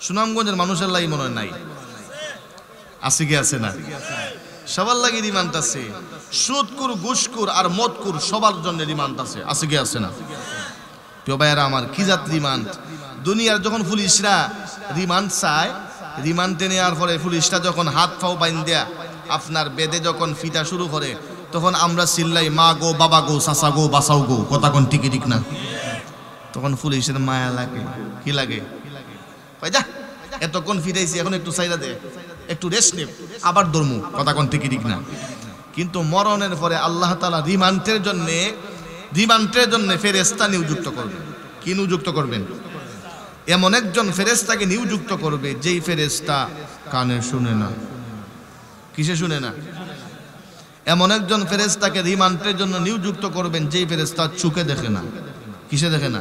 সুনামগঞ্জের মানুষের লাগি মনে হয় নাই, আছে কি আছে না? সবার লাগি রিমান্ড আছে। সুদকুর, ঘুষকুর আর মদকুর সবার জন্য রিমান্ড আছে। আছে কি আছে না? প্রিয় ভাইয়েরা আমার, কি জাত রিমান্ড! দুনিয়ার যখন পুলিশরা রিমান্ড চায়, রিমান্ডে নেওয়ার পরে পুলিশটা যখন হাত পাও বাইন্ধা আপনার বেদে যখন ফিটা শুরু করে, তখন আমরা চিল্লাই মা গো, বাবা গো, চাচা গো, বাঁচাও গো। কথা কোন ঠিক ঠিক না? তখন পুলিশের মায়া লাগে। কি লাগে? যা এতক্ষণ ফিরাইছি, এখন একটু চাইরা দে, একটু রেস্ট নে, আবার ধর্ম। কথা কোন ঠিক ঠিক না? কিন্তু মরণের পরে আল্লাহ তাআলা রিমান্ডের জন্য ফেরেশতা নিযুক্ত করবেন। কি নিযুক্ত করবেন? এমন একজন ফেরেশতাকে নিযুক্ত করবে যেই ফেরেশতা কানে শুনে না। কিসে শুনে না? এমন একজন ফেরেশতাকে রিমান্ডের জন্য নিযুক্ত করবেন যেই ফেরেশতা চোখে দেখে না। কিসে দেখে না?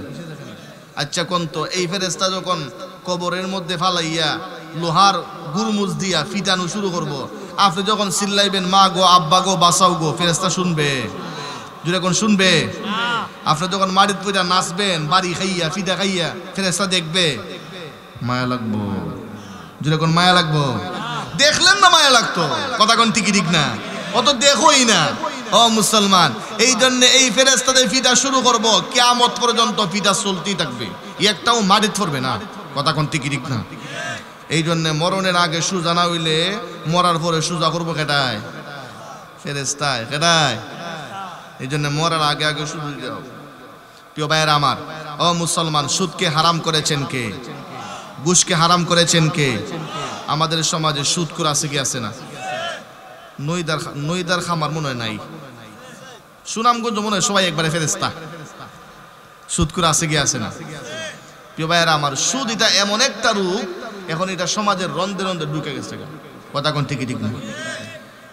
আচ্ছা কোন তো, এই ফেরেশতা যখন কবরের মধ্যে ফালাইয়া লোহার গুরমুজ দিয়া ফিটানো শুরু করব, আপনি যখন চিল্লাইবেন মা গো, আব্বা গো, বাঁচাও গো, ফেরেশতা শুনবে? জুড়ে কোন শুনবে? আপনি যখন মাটির পয়সা নাচবেন বাড়ি খাইয়া, ফিটা খাইয়া, ফেরেশতা দেখবে? মায়া লাগবো। জুড়ে কোন মায়া লাগবো? দেখলেন না মায়া লাগতো? কথা কোন ঠিক ঠিক না? অত দেখোই না। ও মুসলমান, এই জন্য এই ফেরেশতাদের ফিটা শুরু করব, কিয়ামত পর্যন্ত ফিটা চলতেই থাকবে, একটাও মাটিতে পড়বে না। কথা কোন ঠিক ঠিক না? এই জন্য মরণের আগে সুজা না হইলে মরার পরে সুজা করবো কেটায়? ফেরেশতায়। কেটায়? এই জন্য মরার আগে আগে সুজা যাও। প্রিয় ভাইয়েরা আমার, ও মুসলমান, সুদকে হারাম করেছেন কে? ঘুষকে হারাম করেছেন কে? আমাদের সমাজে সুদখোর আছে কি আছে না? নইদার খামার মনে হয় নাই, সুনামগঞ্জ মনে হয় সবাই একবারে ফেরেস্তা। সুদখোর আছে কি আছে না? প্রিয় ভাইয়েরা আমার, সুদ এটা এমন একটা রূপ, এখন এটা সমাজের রন্ধে রন্ধে ঢুকে গেছে। কথা কোন ঠিকই ঠিক না?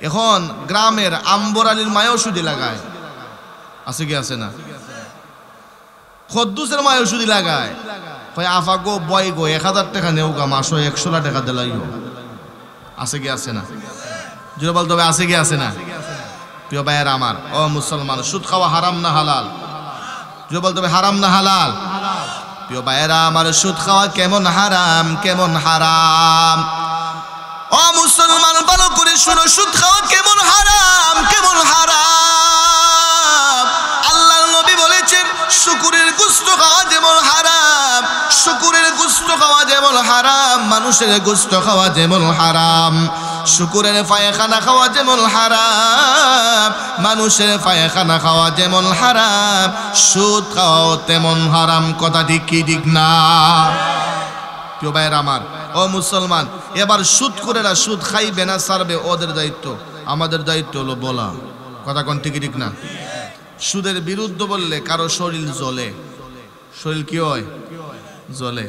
এখন গ্রামের আম্বর আলীর মায়ও সুদি লাগায়, আছে কি আছে না? খদ্দুসের মায়ও সুদি লাগায়, আফা গো বয় গো 1000 টাকা নেও গা, মাসো 100 টাকা দিলাইও, আছে কি আছে না? জোরে বলতে হবে, আছে কি আছে না? প্রিয় ভাইয়েরা আমার, ও মুসলমান, সুদ খাওয়া হারাম না হালাল? জোরে বলতে হবে, হারাম না হালাল? প্রিয় ভাইয়েরা আমার, সুদ খাওয়া কেমন হারাম, কেমন হারাম? ও মুসলমান, ভালো করে শুনো, সুদ খাওয়া কেমন হারাম, কেমন হারাম। আল্লাহর নবী বলেছেন, শুকুরের গোশত খাওয়া যেমন হারাম, শুকুরের গোশত খাওয়া যেমন হারাম, মানুষের গোশত খাওয়া যেমন হারাম, শুকুরের পায়খানা খাওয়া যেমন হারাম, মানুষের পায়খানা খাওয়া যেমন হারাম, সুদ খাওয়াও তেমন হারাম। কথা ঠিক কি ঠিক না? প্রিয় ভাইয়েরা আমার, ও মুসলমান, এবার সুদখোরেরা সুদ খাইবে না ছাড়বে ওদের দায়িত্ব, আমাদের দায়িত্ব হলো বলা। কথা কোন ঠিক ঠিক না? সুদের বিরুদ্ধে বললে কারো শরীর জ্বলে, শরীর কি হয়? জ্বলে।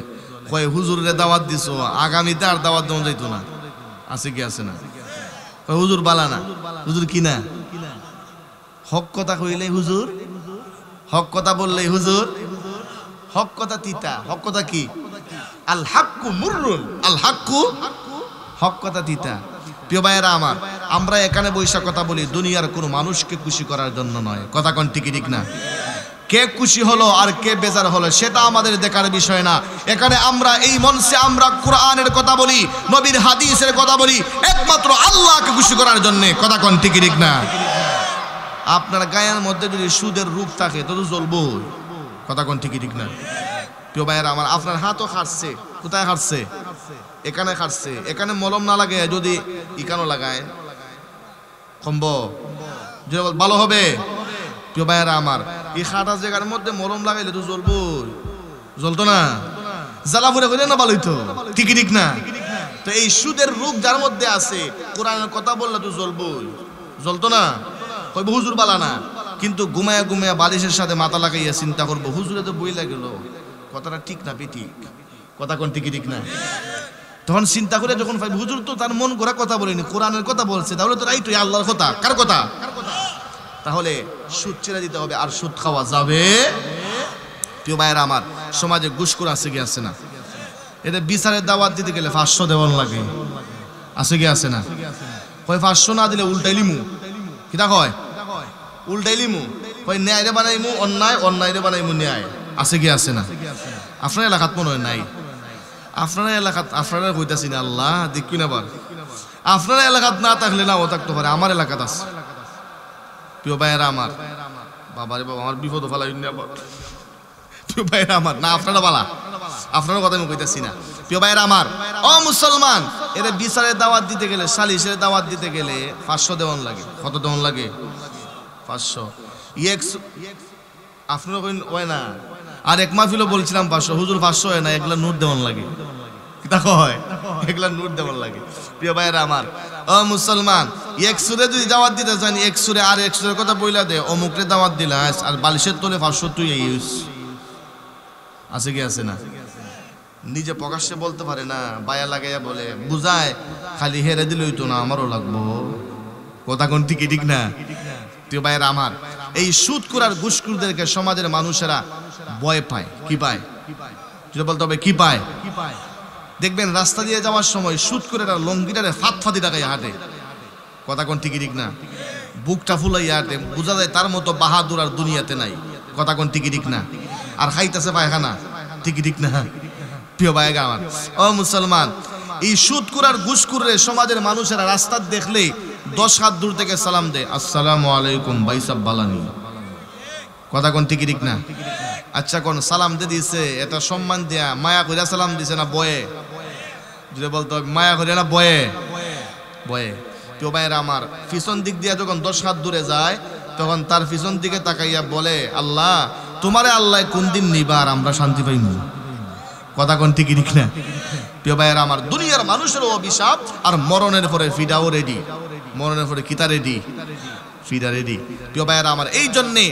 কয় হুজুরে দাওয়াত দিছো, আগামীতে আর দাওয়াত দেওয়া যাইতো না, আছে কি আছে না? কয় হুজুর বালা না, হুজুর কি না? হক কথা কইলে হুজুর, হক কথা বললে হুজুর, হক কথা তিতা। হক কথা কি? আল হাক্কু মুররুন, আল হাক্কু, হক কথা তিতা। প্রিয় ভাইয়েরা আমার, আমরা এখানে বৈশা কথা বলি দুনিয়ার কোনো মানুষকে খুশি করার জন্য নয়। কথা কোন ঠিক ঠিক না? কে খুশি হলো আর কে বেজার হলো সেটা আমাদের দেখার বিষয় না। এখানে আমরা এই মঞ্চে আমরা কোরআনের কথা বলি, নবীর হাদিসের কথা বলি, একমাত্র আল্লাহকে খুশি করার জন্য। কথা কোন ঠিক ঠিক না? আপনার গায়ের মধ্যে যদি সুদের রূপ থাকে তো জ্বলবো। কথা কোন ঠিক ঠিক না? প্রিয় ভাইয়েরা আমার, আপনার হাতও খাটছে, কোথায় খাটছে? এখানে খাটছে। এখানে মলম না লাগে যদি ইকানো লাগায় কমব, ভালো হবে। প্রিয় ভাইয়েরা আমার, এই খাটা জায়গার মধ্যে মলম লাগাইলে তো জ্বলবো, জ্বলতো না? জ্বালা ফুরে করে না ভালো হইতো, ঠিক ঠিক না? তো এই সুদের রূপ যার মধ্যে আছে, কোরআনের কথা বললে তো জ্বলবো, জ্বলতো না? কইব হুজুর বালা না, কিন্তু ঘুমায়া ঘুমায়া বালিশের সাথে মাথা লাগাইয়া চিন্তা করবো হুজুরে তো বই লাগল, কথাটা ঠিক না ঠিক? কথা কোন ঠিক ঠিক না? তখন চিন্তা করে যখন ভাই হুজুর তো তার মন গড়া কথা বলেনি, কোরআনের কথা বলছে, তাহলে তো রাইট আল্লাহর কথা। কার কথা? তাহলে সুদ ছেড়ে দিতে হবে, আর সুদ খাওয়া যাবে। প্রিয় ভাইয়েরা আমার, সমাজে ঘুষখোর আছে কি আছে না? এটা বিচারের দাওয়াত দিতে গেলে 500 দেওয়ান লাগে, আছে কি আছে না? কয় 500 না দিলে উল্টাইলিমু, কিতা কয়? উল্টাইলিমু। কয় ন্যায় রে বানাইমু অন্যায়, অন্যায় রে বানাইমু ন্যায়, আছে কি আছে না? আপনার এলাকাত মনে হয় নাই। আপনার এলাকাত আপনারা কইতাছি না, আল্লাহ দেখি না, বার আপনার এলাকাত না থাকলে না ও থাকতে পারে, আমার এলাকাত আছে। প্রিয় ভাইয়েরা আমার, বাবারে বাবা, আমার বিপদ ফেলাই আবার। প্রিয় ভাইয়েরা আমার, না আপনারা বালা, আপনার কথা আমি কইতাছি না। প্রিয় ভাইয়েরা আমার, ও মুসলমান, এর বিচারের দাওয়াত দিতে গেলে, সালিশের দাওয়াত দিতে গেলে 500 দেওয়ান লাগে। কত দেওয়ান লাগে? 500। আপনার হয় না? আর এক মাহফিলও বলছিলাম 500, হুজুর 500 হয় না, এগুলা নোট দেওয়ান লাগে। দেখো হয়, এগুলা নোট দেওয়ান লাগে। প্রিয় ভাইয়েরা আমার, ও মুসলমান, এক সুরে যদি দাওয়াত দিতে চান, এক সুরে আর এক সুরের কথা বইলা দে, অমুকরে দাওয়াত দিলা, আর বালিশের তোলে 500 তুই ইউজ, আছে কি আছে না? নিজে প্রকাশ্যে বলতে পারে না, বায়া লাগাইয়া বলে, বুঝায়, খালি হেরে দিলেই তো না, আমারও লাগবো। কথা কোন ঠিক ঠিক না? প্রিয় ভাইয়েরা আমার, এই সুদখোর আর ঘুষখোরদেরকে সমাজের মানুষেরা ভয় পায়। কি পায়? যেটা বলতে হবে, কি পায়? দেখবেন রাস্তা দিয়ে যাওয়ার সময় সুদখোরেরা লঙ্গিটারে ফাতফাতি টাকায় হাঁটে। কথা কোন ঠিক ঠিক না? বুকটা ফুলাইয়া হাঁটে, বোঝা যায় তার মতো বাহাদুর আর দুনিয়াতে নাই। কথা কোন ঠিক ঠিক না? আর খাইতেছে পায়খানা, ঠিক ঠিক না? প্রিয় ভাইয়েরা আমার, ও মুসলমান, এই সুদখোর আর ঘুষখোরে সমাজের মানুষেরা রাস্তা দেখলে 10 হাত দূর থেকে সালাম দেয়, আসসালামু আলাইকুম ভাই সাহেব বালানি। কথা কোন ঠিক ঠিক না? আচ্ছা, কোন সালাম দিয়ে দিছে, এটা সম্মান দেয়া, মায়া কইরা সালাম দিছে না বয়ে? যদি বলতো মায়া করে না বয়ে? বয়ে। কেউ ভাইয়েরা আমার, পিছন দিক দিয়ে যখন 10 হাত দূরে যায়, তখন তার পিছন দিকে তাকাইয়া বলে, আল্লাহ তোমারে আল্লাহ কোন দিন নিবা আর আমরা শান্তি পাইমু। কথা কোন ঠিক ঠিক না? প্রিয় ভাইয়েরা আমার, দুনিয়ার মানুষেরও অভিশাপ, আর মরণের পরে ফিডাও রেডি। মরণের পরে কিতা রেডি? ফিডা রেডি। প্রিয় ভাইয়েরা আমার, এই জন্যে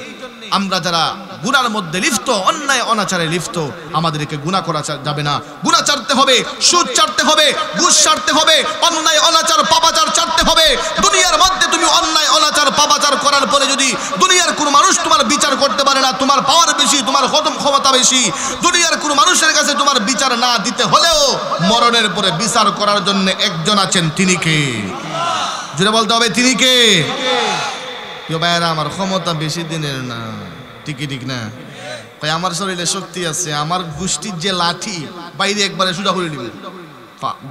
আমরা যারা গুনার মধ্যে লিপ্ত, অন্যায় অনাচারে লিপ্ত, আমাদেরকে গুনাহ করা যাবে না। গুনাহ ছাড়তে হবে, সুদ ছাড়তে হবে, ঘুষ ছাড়তে হবে, অন্যায় অনাচার পাপাচার ছাড়তে হবে। দুনিয়ার মধ্যে তুমি অন্যায় অনাচার পাপাচার করার পরে যদি দুনিয়ার কোনো মানুষ তোমার বিচার করতে পারে না, তোমার পাওয়ার বেশি, তোমার ক্ষমতা বেশি, দুনিয়ার কোনো মানুষের কাছে তোমার বিচার না দিতে হলেও মরণের পরে বিচার করার জন্য একজন আছেন, তিনি কে? জুড়ে বলতে হবে, তিনি কে? প্রিয় ভাইয়েরা আমার, ক্ষমতা বেশি দিনের না, ঠিকই ঠিক না? ভাই আমার শরীরে শক্তি আছে, আমার গোষ্ঠীর যে লাঠি বাইরে একবারে সোজা করে দিবে।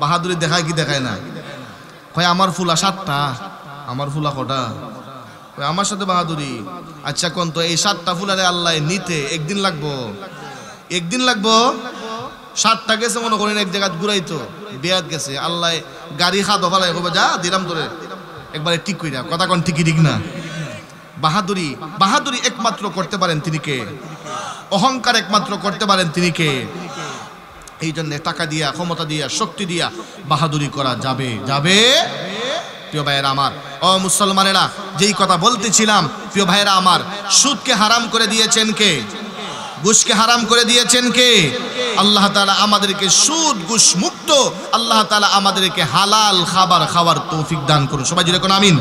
বাহাদুরি দেখায় কি দেখায় না? ভাই আমার ফুলা 7টা, আমার ফুলা কটা? আমার সাথে বাহাদুরি। আচ্ছা কোন তো এই 7টা ফুলারে আল্লাহ নিতে একদিন লাগবো? একদিন লাগবো? 7টা গেছে মনে করেন এক জায়গায় ঘুরাইতো, বেয়াত গেছে, আল্লাহ গাড়ি খাদো ফেলাই হবে, যা দিলাম তোরে একবারে ঠিক কইরা। কথা কোন ঠিকই ঠিক না? বাহাদুরি, বাহাদুরি একমাত্র করতে পারেন তিনি কে? অহংকার একমাত্র করতে পারেন তিনি কে? এই জন্য টাকা দিয়া, ক্ষমতা দিয়া, শক্তি দিয়া বাহাদুরি করা যাবে যাবে? প্রিয় ভাইয়েরা আমার, ও মুসলমানেরা, যেই কথা বলতেছিলাম, প্রিয় ভাইয়েরা আমার, সুদকে হারাম করে দিয়েছেন কে? ঘুষকে হারাম করে দিয়েছেন কে? আল্লাহ তাআলা আমাদেরকে সুদ ঘুষ মুক্ত আল্লাহ তাআলা আমাদেরকে হালাল খাবার খাওয়ার তৌফিক দান করুন। সবাই জুড়ে কোন আমিন।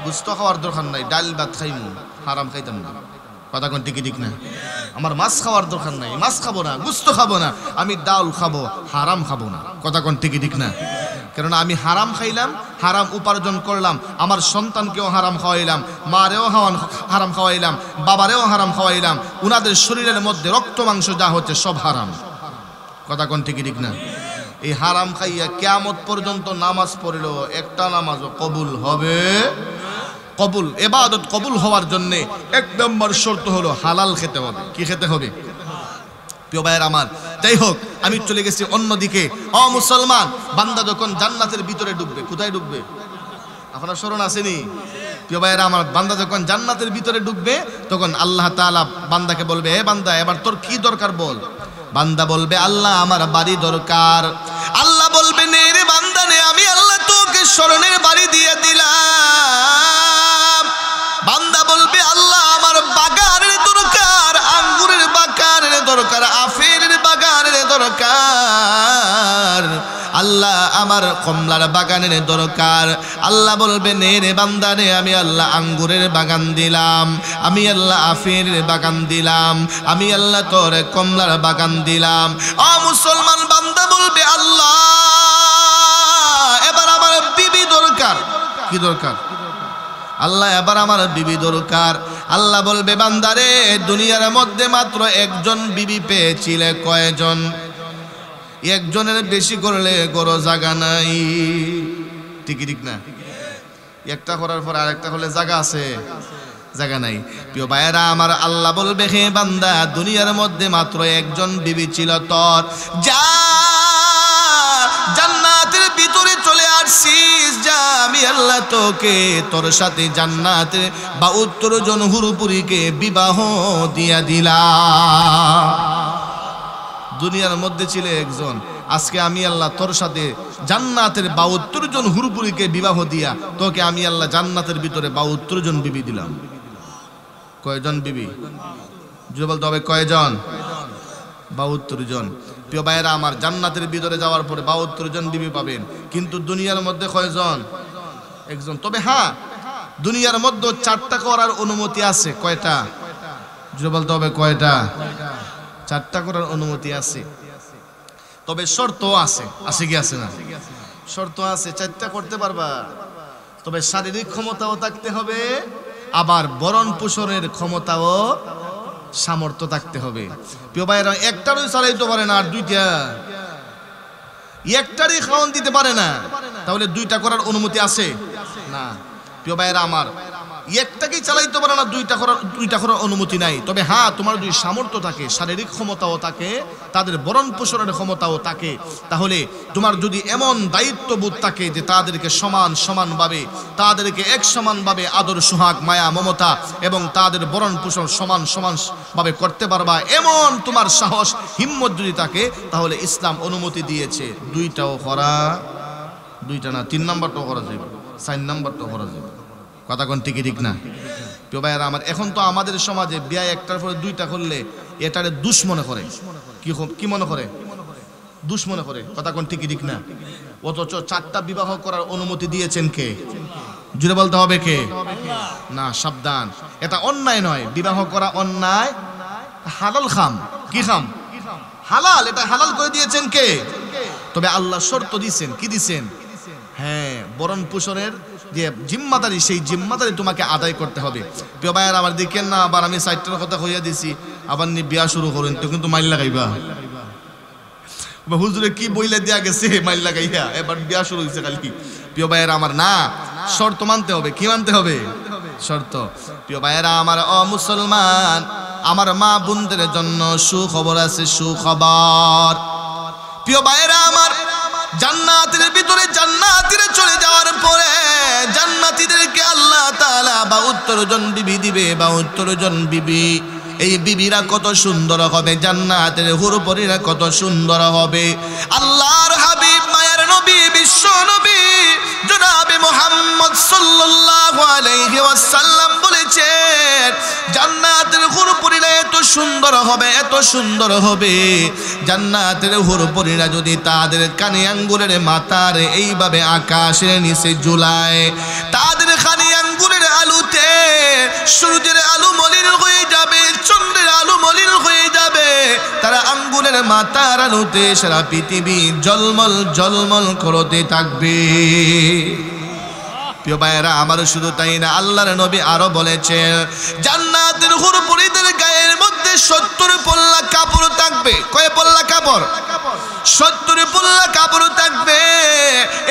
ঘুষ তো খাওয়ার দরকার নাই, ডাল ভাত খাইমু, হারাম খাইতাম না। কথা কোন ঠিকই ঠিক না? আমার মাছ খাওয়ার দরকার নাই, মাছ খাবো না, ঘুষ তো খাবো না, আমি ডাল খাবো, হারাম খাবো না। কথা কোন ঠিকই ঠিক না? কেননা আমি হারাম খাইলাম, হারাম উপার্জন করলাম, আমার সন্তানকেও হারাম খাওয়াইলাম, মারেও হারাম খাওয়াইলাম, বাবারেও হারাম খাওয়াইলাম, উনাদের শরীরের মধ্যে রক্ত মাংস যা হচ্ছে সব হারাম। কথা কোন ঠিকই ঠিক না? এই হারাম খাইয়া কিয়ামত পর্যন্ত নামাজ পড়লেও একটা নামাজও কবুল হবে? কবুল, ইবাদত কবুল হওয়ার জন্য 1 নম্বর শর্ত হলো হালাল খেতে হবে। কি খেতে হবে? প্রিয় ভাইয়ের আমার, যাই হোক, আমি চলে গেছি অন্যদিকে। ও মুসলমান, বান্দা যখন জান্নাতের ভিতরে ঢুকবে, কোথায় ঢুকবে? আপনার স্মরণ আসেনি? প্রিয় ভাইয়েরা আমার, বান্দা যখন জান্নাতের ভিতরে ঢুকবে তখন আল্লাহ তাআলা বান্দাকে বলবে, হে বান্দা, এবার তোর কি দরকার বল। বান্দা বলবে, আল্লাহ আমার বাড়ি দরকার। আল্লাহ বলবে, নে রে বান্দা নে, আমি আল্লাহ তোকে স্মরণের বাড়ি দিয়ে দিলাম। বান্দা বলবে, আল্লাহ আমার বাগানের দরকার, আঙ্গুরের বাগানের দরকার, আফেলের বাগানের দরকার। আল্লাহ আমার কমলার বাগানের দরকার। আল্লাহ বলবে, নে রে বান্দা নে, আমি আল্লাহ আঙ্গুরের বাগান দিলাম, আমি আল্লাহ আফেলের বাগান দিলাম, আমি আল্লাহ তোর কমলার বাগান দিলাম। ও মুসলমান, বান্দা বলবে, আল্লাহ এবার আমার বিবি দরকার। কি দরকার? আল্লাহ এবার আমার বিবি দরকার। আল্লাহ বলবে, বান্দারে, দুনিয়ার মধ্যে মাত্র একজন বিবি পেয়েছিলে, কয়জন? একজনের বেশি করলে গরো জায়গা নাই। ঠিক ঠিক না? একটা করার পর আরেকটা হলে জায়গা আছে? জায়গা নাই। প্রিয় ভাইয়েরা আমার, আল্লাহ বলবে, হে বান্দা, দুনিয়ার মধ্যে মাত্র একজন বিবি ছিল তোর, যা জান্নাতের ভিতরে চলে আসছিস, যা আমি আল্লাহ তোকে তোর সাথে জান্নাতে 72 জন হুরপুরীকে বিবাহ দিয়া দিলাম। দুনিয়ার মধ্যে ছিল একজন, আজকে আমি আল্লাহ তোর সাথে জান্নাতের 72 জন হুরপুরীকে বিবাহ দিয়া তোকে আমি আল্লাহ জান্নাতের ভিতরে 72 জন বিবি দিলাম। কয়জন বিবি? যদি বলতে হবে কয়জন? 72 জন। প্রিয় ভাইয়েরা আমার, জান্নাতের ভিতরে যাওয়ার পরে 72 জন বিবি পাবেন, কিন্তু দুনিয়ার মধ্যে কয়জন? একজন। তবে হ্যাঁ, দুনিয়ার মধ্যে 4টা করার অনুমতি আছে। কয়টা? যদি বলতে হবে কয়টা? 4টা করার অনুমতি আছে, তবে শর্ত আছে। আছে কি আছে না? শর্ত আছে, 4টা করতে পারবা, তবে শারীরিক ক্ষমতাও থাকতে হবে, আবার বরণ পোষণের ক্ষমতাও সামর্থ্য থাকতে হবে। প্রিয় ভাইয়েরা, একটারই চালাইতে পারে না, আর 2টা, একটারই খাওয়ান দিতে পারে না, তাহলে 2টা করার অনুমতি আছে না? প্রিয় ভাইয়েরা আমার, একটাকেই চালাইতে পারে না, দুইটা করার অনুমতি নাই। তবে হ্যাঁ, তোমার যদি সামর্থ্য থাকে, শারীরিক ক্ষমতাও থাকে, তাদের ভরণ পোষণের ক্ষমতাও থাকে, তাহলে তোমার যদি এমন দায়িত্ববোধ থাকে যে তাদেরকে সমানভাবে, তাদেরকে এক সমানভাবে আদর, সোহাগ, মায়া, মমতা এবং তাদের ভরণ পোষণ সমানভাবে করতে পারবা, এমন তোমার সাহস, হিম্মত যদি থাকে, তাহলে ইসলাম অনুমতি দিয়েছে দুইটাও করা, দুইটা না, 3 নাম্বারটাও করা যাবে, 4 নাম্বারটাও করা যাবে। কথা কোন ঠিক না? প্রিয় ভাইয়ারা আমার, এখন তো আমাদের সমাজে বিয়ে একটার পরে দুইটা করলে এটারে দুষ মনে করে। কি মনে করে? দুষ মনে করে। কথা কোন ঠিক না? অথচ 4টা বিবাহ করার অনুমতি দিয়েছেন কে? জুড়ে বলতে হবে কে? না, সাবধান, এটা অন্যায় নয়। বিবাহ করা অন্যায়, হালাল খাম। কি খাম? হালাল। এটা হালাল করে দিয়েছেন কে? তবে আল্লাহ শর্ত দিয়েছেন। কি দিয়েছেন? হ্যাঁ, ভরণ পোষণের যে জিম্মাদারি, সেই জিম্মাদারি তোমাকে আদায় করতে হবে। প্রিয় ভাইয়ার আমার, দেখেন না, আবার আমি 4টার কথা কইয়া দিছি, আবার নি বিয়া শুরু করেন তো কিন্তু মাইল লাগাইবা। হুজুরে কি বইলে দেয়া গেছে, মাইল লাগাইয়া এবার বিয়া শুরু হয়েছে খালি। প্রিয় ভাইয়ার আমার, না, শর্ত মানতে হবে। কি মানতে হবে? শর্ত। প্রিয় ভাইয়ারা আমার, মুসলমান, আমার মা বোনদের জন্য সুখবর আছে, সুখবর। প্রিয় ভাইয়ারা আমার, জান্নাতের ভিতরে জান্নাতীরা চলে যাওয়ার পরে জান্নাতীদেরকে আল্লাহ তাআলা 72 জন বিবি দিবে। 72 জন বিবি। এই বিবিরা কত সুন্দর হবে, জান্নাতের হুরপরীরা কত সুন্দর হবে। আল্লাহর হাবিব, মায়ের নবী, বিশ্ব নবী জনাবে মুহাম্মদ সাল্লাল্লাহু আলাইহি ওয়াসাল্লাম বলেছেন, জান্নাতের হুরপরীরা এত সুন্দর হবে, এত সুন্দর হবে, জান্নাতের হুরপরীরা যদি তাদের কানে আঙ্গুরের মাথার এইভাবে আকাশের নিচে ঝুলায়, তাদের কানে আঙ্গুরের আলোতে সূর্যের আলো মলিন হয়ে যাবে, চন্দ্রের আলো মলিন হয়ে যাবে, তারা আঙ্গুরের মাথার আলোতে সারা পৃথিবী জলমল জলমল করতে থাকবে। প্রিয় ভাইয়েরা আমার, শুধু তাই না, আল্লাহর নবী আরো বলেছেন, জান্নাতের হুরপরীদের গায়ের মধ্যে 70 পল্লা কাপড় থাকবে। কয় পল্লা কাপড়? 70 পল্লা কাপড় থাকবে।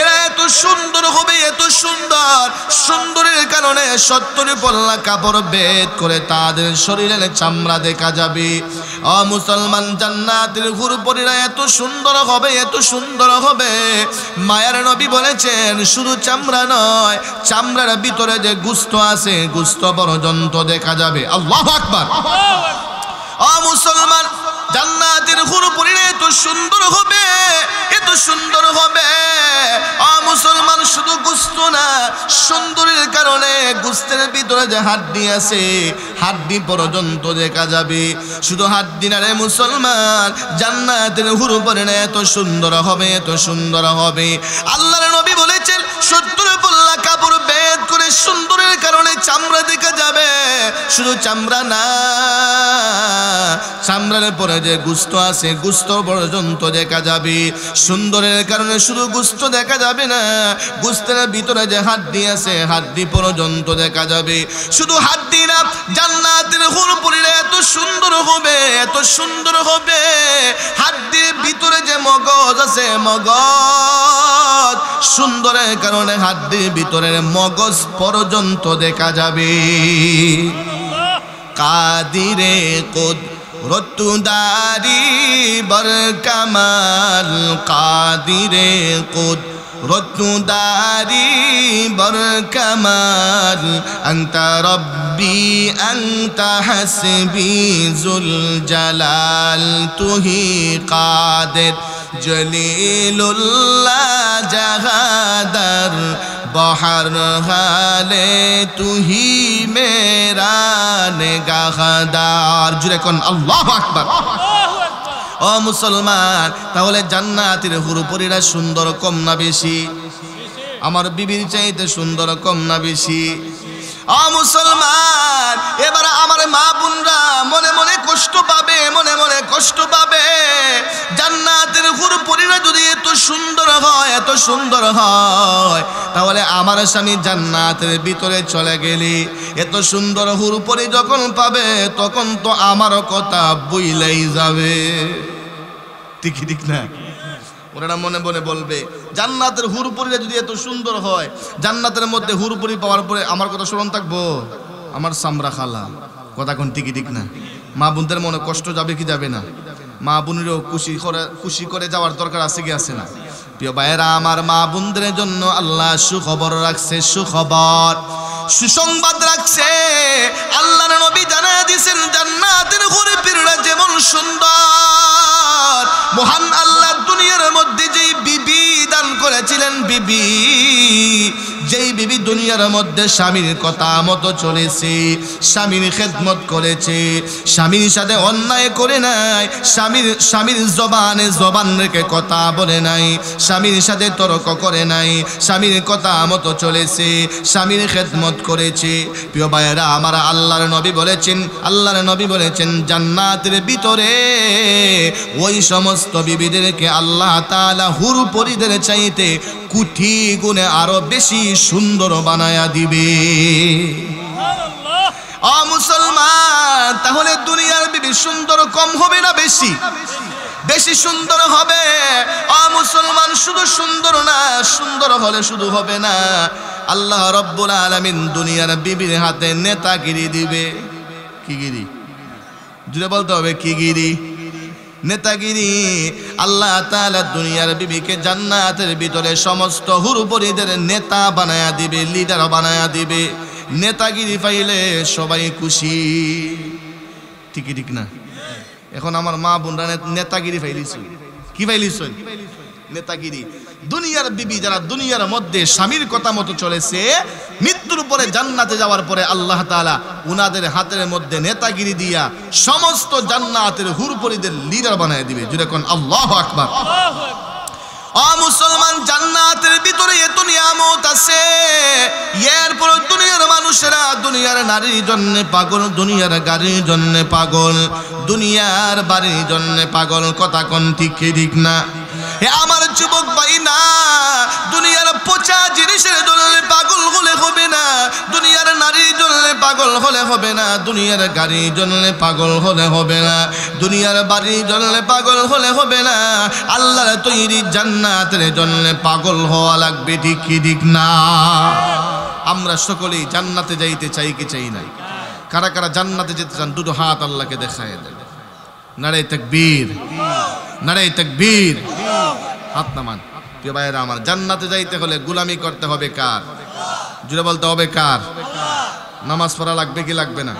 এরা এত সুন্দর হবে, এত সুন্দর, সুন্দরের কারণে 70 পল্লা কাপড় ভেদ করে তাদের শরীরের চামড়া দেখা যাবে। মুসলমান, জান্নাতের হুরপরীরা এত সুন্দর হবে, এত সুন্দর হবে, মায়ার নবী বলেছেন শুধু চামড়া নয়, চামড়ার ভিতরে যে গোশত আছে, গোশত পর্যন্ত দেখা যাবে। আল্লাহু আকবার। মুসলমান, জান্নাতের হুরপরীরা এত সুন্দর হবে, এত সুন্দর হবে। মুসলমান, শুধু গোশত না, সুন্দরের কারণে গোশতের ভিতরে যে হাড্ডি আছে, হাড্ডি পর্যন্ত দেখা যাবে। শুধু হাড্ডি না রে মুসলমান, জান্নাতের হুরপরীরা এত সুন্দর হবে, এত সুন্দর হবে। আল্লাহর নবী বলেছেন 70 পল্লা কাপড় ভেদ করে সুন্দরের কারণে চামড়া দেখা যাবে। শুধু চামড়া না, চামড়ার পরে যে গোশত আছে, গোশত পর্যন্ত দেখা যাবে। সুন্দরের কারণে শুধু গোশত দেখা যাবে না, গোশতের ভিতরে যে হাড্ডি আছে, হাড্ডি পর্যন্ত দেখা যাবে। শুধু হাড্ডি না, জান্নাতের হুরপরীরা এত সুন্দর হবে, এত সুন্দর হবে, হাড্ডির ভিতরে যে মগজ আছে, মগজ সুন্দরের কারণে হাড্ডির ভিতরের মগজ পর্যন্ত দেখা যাবে। কাদিরে কুদরতুদারি বরকামাল, কাদিরে কুদরতুদারি বরকামাল, আনতা রব্বি আনতা হাসবি জুল জালাল, তুহি কাদের জলিলুল্লাহ জাহাদার, বহর হালে তুহি মেরা নেগাহদার। জুড়ে কোন আল্লাহু আকবার। মুসলমান, তাহলে জান্নাতের হুরপরীরা সুন্দর কম না বেশি? আমার বিবির চাইতে সুন্দর কম না বেশি? মুসলমান, এবার আমার মা বোনরা মনে মনে কষ্ট পাবে, মনে মনে কষ্ট পাবে। জান্নাতের হুরপরীরা যদি এত সুন্দর হয়, এত সুন্দর হয়, তাহলে আমার স্বামী জান্নাতের ভিতরে চলে গেলে এত সুন্দর হুরপরী যখন পাবে, তখন তো আমার কথা বইলাই যাবে। ঠিক না? ওরা মনে মনে বলবে জান্নাতের হুরপুরিরা যদি এত সুন্দর হয়, জান্নাতের মধ্যে হুরপুরি পাওয়ার পরে আমার কথা স্মরণ থাকবো, আমার সামরা খালা। কথা কোন ঠিকই ঠিক না? মা বোনদের মনে কষ্ট যাবে কি যাবে না? মা বোনেরও খুশি করে যাওয়ার দরকার আছে কি আছে না? প্রিয় ভাইয়েরা আমার, মা বোনদের জন্য আল্লাহ সুখবর রাখছে, সুখবর, সুসংবাদ রাখছে। আল্লাহর নবী জানায় দিয়েছেন জান্নাতের হুরপুরিরা যেমন সুন্দর, মহান আল্লাহ দুনিয়ার মধ্যে যেই বিবি দান করেছিলেন, বিবি যেই বিবি দুনিয়ার মধ্যে স্বামীর কথা মতো চলেছে, স্বামীর খেদমত করেছে, স্বামীর সাথে অন্যায় করে নাই, স্বামীর জবান রেখে কথা বলে নাই, স্বামীর সাথে তর্ক করে নাই, স্বামীর কথা মতো চলেছে, স্বামীর খেদমত করেছে। প্রিয় ভাইয়েরা আমার, আল্লাহর নবী বলেছেন জান্নাতের ভিতরে ওই সমস্ত বিবিদেরকে আল্লাহ তাআলা হুরপরিদের চাইতে কোটি গুণে আরো বেশি সুন্দর বানায়া দিবে। ও মুসলমান, তাহলে দুনিয়ার বিবি সুন্দর কম হবে না বেশি? বেশি সুন্দর হবে। ও মুসলমান, শুধু সুন্দর না, সুন্দর হলে শুধু হবে না, আল্লাহ রব্বুল আলামিন দুনিয়ার বিবির হাতে নেতাগিরি দিবে। কি গিরি? জুড়ে বলতে হবে, কি গিরি? নেতাগিরি। আল্লাহ তাআলা দুনিয়ার বিবিকে জান্নাতের ভিতরে সমস্ত হুরপরিদের নেতা বানায়া দিবে, লিডার বানায়া দিবে। নেতাগিরি পাইলে সবাই খুশি। ঠিকই ঠিক না? এখন আমার মা বোনরা নেতাগিরি পাইলিস। কি পাইলিস? নেতাগিরি। দুনিয়ার বিবি যারা দুনিয়ার মধ্যে স্বামীর কথা মতো চলেছে, মৃত্যুর পরে জান্নাতে যাওয়ার পরে আল্লাহ তাআলা উনাদের হাতের মধ্যে নেতাগিরি দিয়া সমস্ত জান্নাতের হুরপরিদের লিডার বানায় দিবে। যেরকম আল্লাহু আকবার। ও মুসলমান, জান্নাতের ভিতরে এত নিয়ামত আছে, এরপর দুনিয়ার মানুষেরা দুনিয়ার নারীর জন্য পাগল, দুনিয়ার গাড়ির জন্য পাগল, দুনিয়ার বাড়ির জন্য পাগল। কথা কোন ঠিক না? হে আমার যুবক ভাই, না, দুনিয়ার পচা জিনিসের জন্য পাগল হলে হবে না, দুনিয়ার নারীর জন্য পাগল হলে হবে না, দুনিয়ার গাড়ির জন্য পাগল হলে হবে না, দুনিয়ার বাড়ির জন্য পাগল হলে হবে না, আল্লাহর তৈরি জান্নাতের জন্য পাগল হওয়া লাগবে। ঠিক না? আমরা সকলেই জান্নাতে যাইতে চাই কি চাই না? কারা কারা জান্নাতে যেতে চান দুটো হাত আল্লাহকে দেখায় দেন। নারে তাকবীর, নারে তাকবীর। হাত নামান। প্রিয় ভাইয়েরা আমার, জান্নাতে যাইতে হলে গোলামি করতে হবে কার? জুড়ে বলতে হবে কার? নামাজ পড়া লাগবে কি লাগবে না?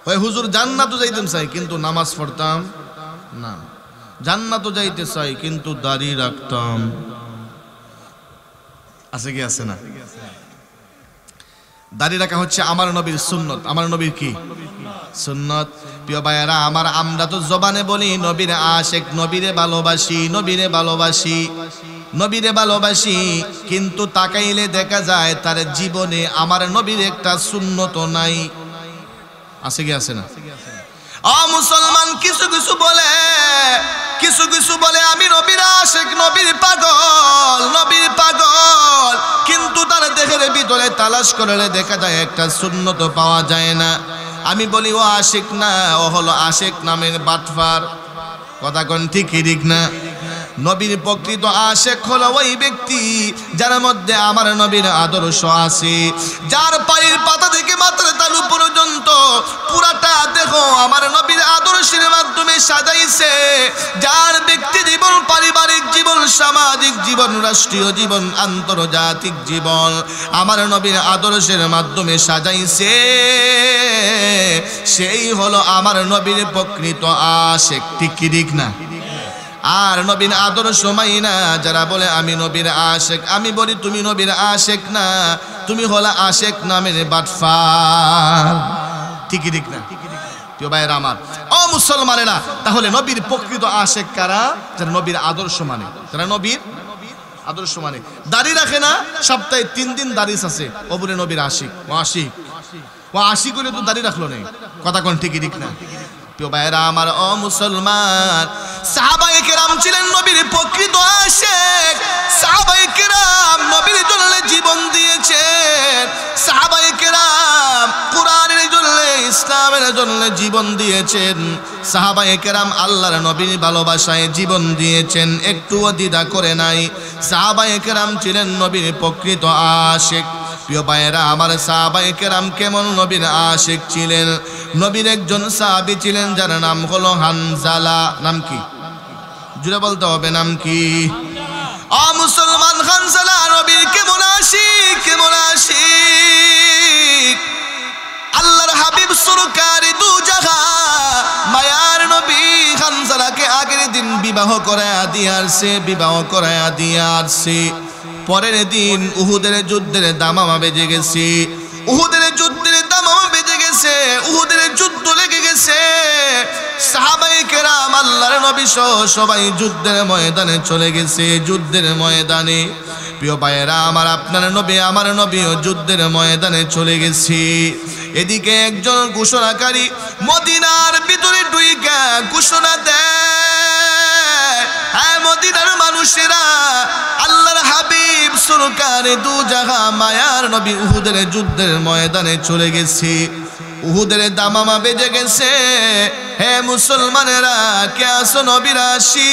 ওই হুজুর জান্নাতে যাইতাম চাই কিন্তু নামাজ পড়তাম না, জান্নাতে যাইতে চাই কিন্তু দাড়ি রাখতাম। আছে কি আছে না? দাড়ি রাখা হচ্ছে আমার নবীর সুন্নত। আমার নবীর কি সুন্নত? প্রিয় ভাইয়েরা আমার, আমরা তো জবানে বলি নবীর আশিক, নবীরে ভালোবাসি, নবীরে ভালোবাসি, নবীরে ভালোবাসি, কিন্তু তাকাইলে দেখা যায় তার জীবনে আমার নবীর একটা সুন্নত নাই। আছে কি আছে না? ও মুসলমান, কিছু কিছু বলে আমি নবীর আশিক, নবীর পাগল, নবীর পাগল, কিন্তু তার দেহের ভিতরে তালাশ করলে দেখা যায় একটা সুন্নত পাওয়া যায় না। আমি বলি ও আশিক না, ও হলো আশিক নামের বাটফার। কথা কোন ঠিক না? নবীর প্রকৃত আশিক হলো ওই ব্যক্তি যার মধ্যে আমার নবীর আদর্শ আছে, যার পায়ের পাতা থেকে মাথার তালু পর্যন্ত পুরাটা দেখো আমার নবীর আদর্শের মাধ্যমে সাজাইছে, যার ব্যক্তি জীবন, পারিবারিক জীবন, সামাজিক জীবন, রাষ্ট্রীয় জীবন, আন্তর্জাতিক জীবন আমার নবীর আদর্শের মাধ্যমে সাজাইছে, সেই হলো আমার নবীর প্রকৃত আশিক। ঠিক না? আর নবীর আদর্শ মাইনা যারা বলে আমি নবীর আশিক, আমি বলি তুমি নবীর আশিক না, তুমি হলা আশিক নামের বাটফার। ঠিক না? প্রিয় ভাইয়েরা আমার, ও মুসলমানেরা, তাহলে নবীর প্রকৃত আশিক কারা? যারা নবীর আদর্শ মানে, যারা নবীর আদর্শ মানে। দাড়ি রাখে না, সপ্তাহে 3 দিন দাড়ি আছে, ও বলে নবীর আশিক। ও আশিক হলে তো দাড়ি রাখলো নেই। কথা কোন ঠিক না? প্রিয় ভাইয়েরা আমার, ও মুসলমান, সাহাবায়ে কেরাম ছিলেন নবীর প্রকৃত আশিক। সাহাবায়ে কেরাম নবীর জন্য জীবন দিয়েছেন। সাহাবায়ে কেরাম কোরআনের জন্য, ইসলামের জন্য জীবন দিয়েছেন। সাহাবায়ে কেরাম আল্লাহর নবীর ভালোবাসায় জীবন দিয়েছেন, একটুও দ্বিধা করে নাই। সাহাবায়ে কেরাম ছিলেন নবীর প্রকৃত আশিক। প্রিয় ভাইয়েরা আমার, সাহাবায়ে কেরাম কেমন নবীর আশিক ছিলেন? নবীর একজন সাহাবী ছিলেন যার নাম হলো হানজালা। নাম কি? জুড়ে বলতে হবে, নাম কি? মুসলমান হানজালা নবীর কেমন আশিক, কেমন আশিক! আল্লাহর হাবিব সরকার দু জাগা মায়ার নবী হানজালাকে আগের দিন বিবাহ করায়া দিয়ারছে, বিবাহ করায়া দিয়ারছে। পরের দিন উহুদের যুদ্ধের দামামা বেজে গেছে, উহুদের যুদ্ধের দামামা বেজে গেছে, উহুদের যুদ্ধ লেগে গেছে। সাহাবায়ে কেরাম আল্লাহর নবী সহ সবাই যুদ্ধের ময়দানে চলে গেছে, যুদ্ধের ময়দানে। প্রিয় ভাইয়েরা আমার, আপনার নবী আমার নবীও যুদ্ধের ময়দানে চলে গেছে। এদিকে একজন ঘোষণাকারী মদিনার ভিতরে ঢুইকা ঘোষণা দেয়, হ্যাঁ মদিনার মানুষেরা, আল্লাহর হাবিব সরকারে দু জাগা মায়ার নবী উহুদের যুদ্ধের ময়দানে চলে গেছে, উহুদের দামামা বেজে গেছে। হে মুসলমানেরা, কে আসো নবীর আশিক,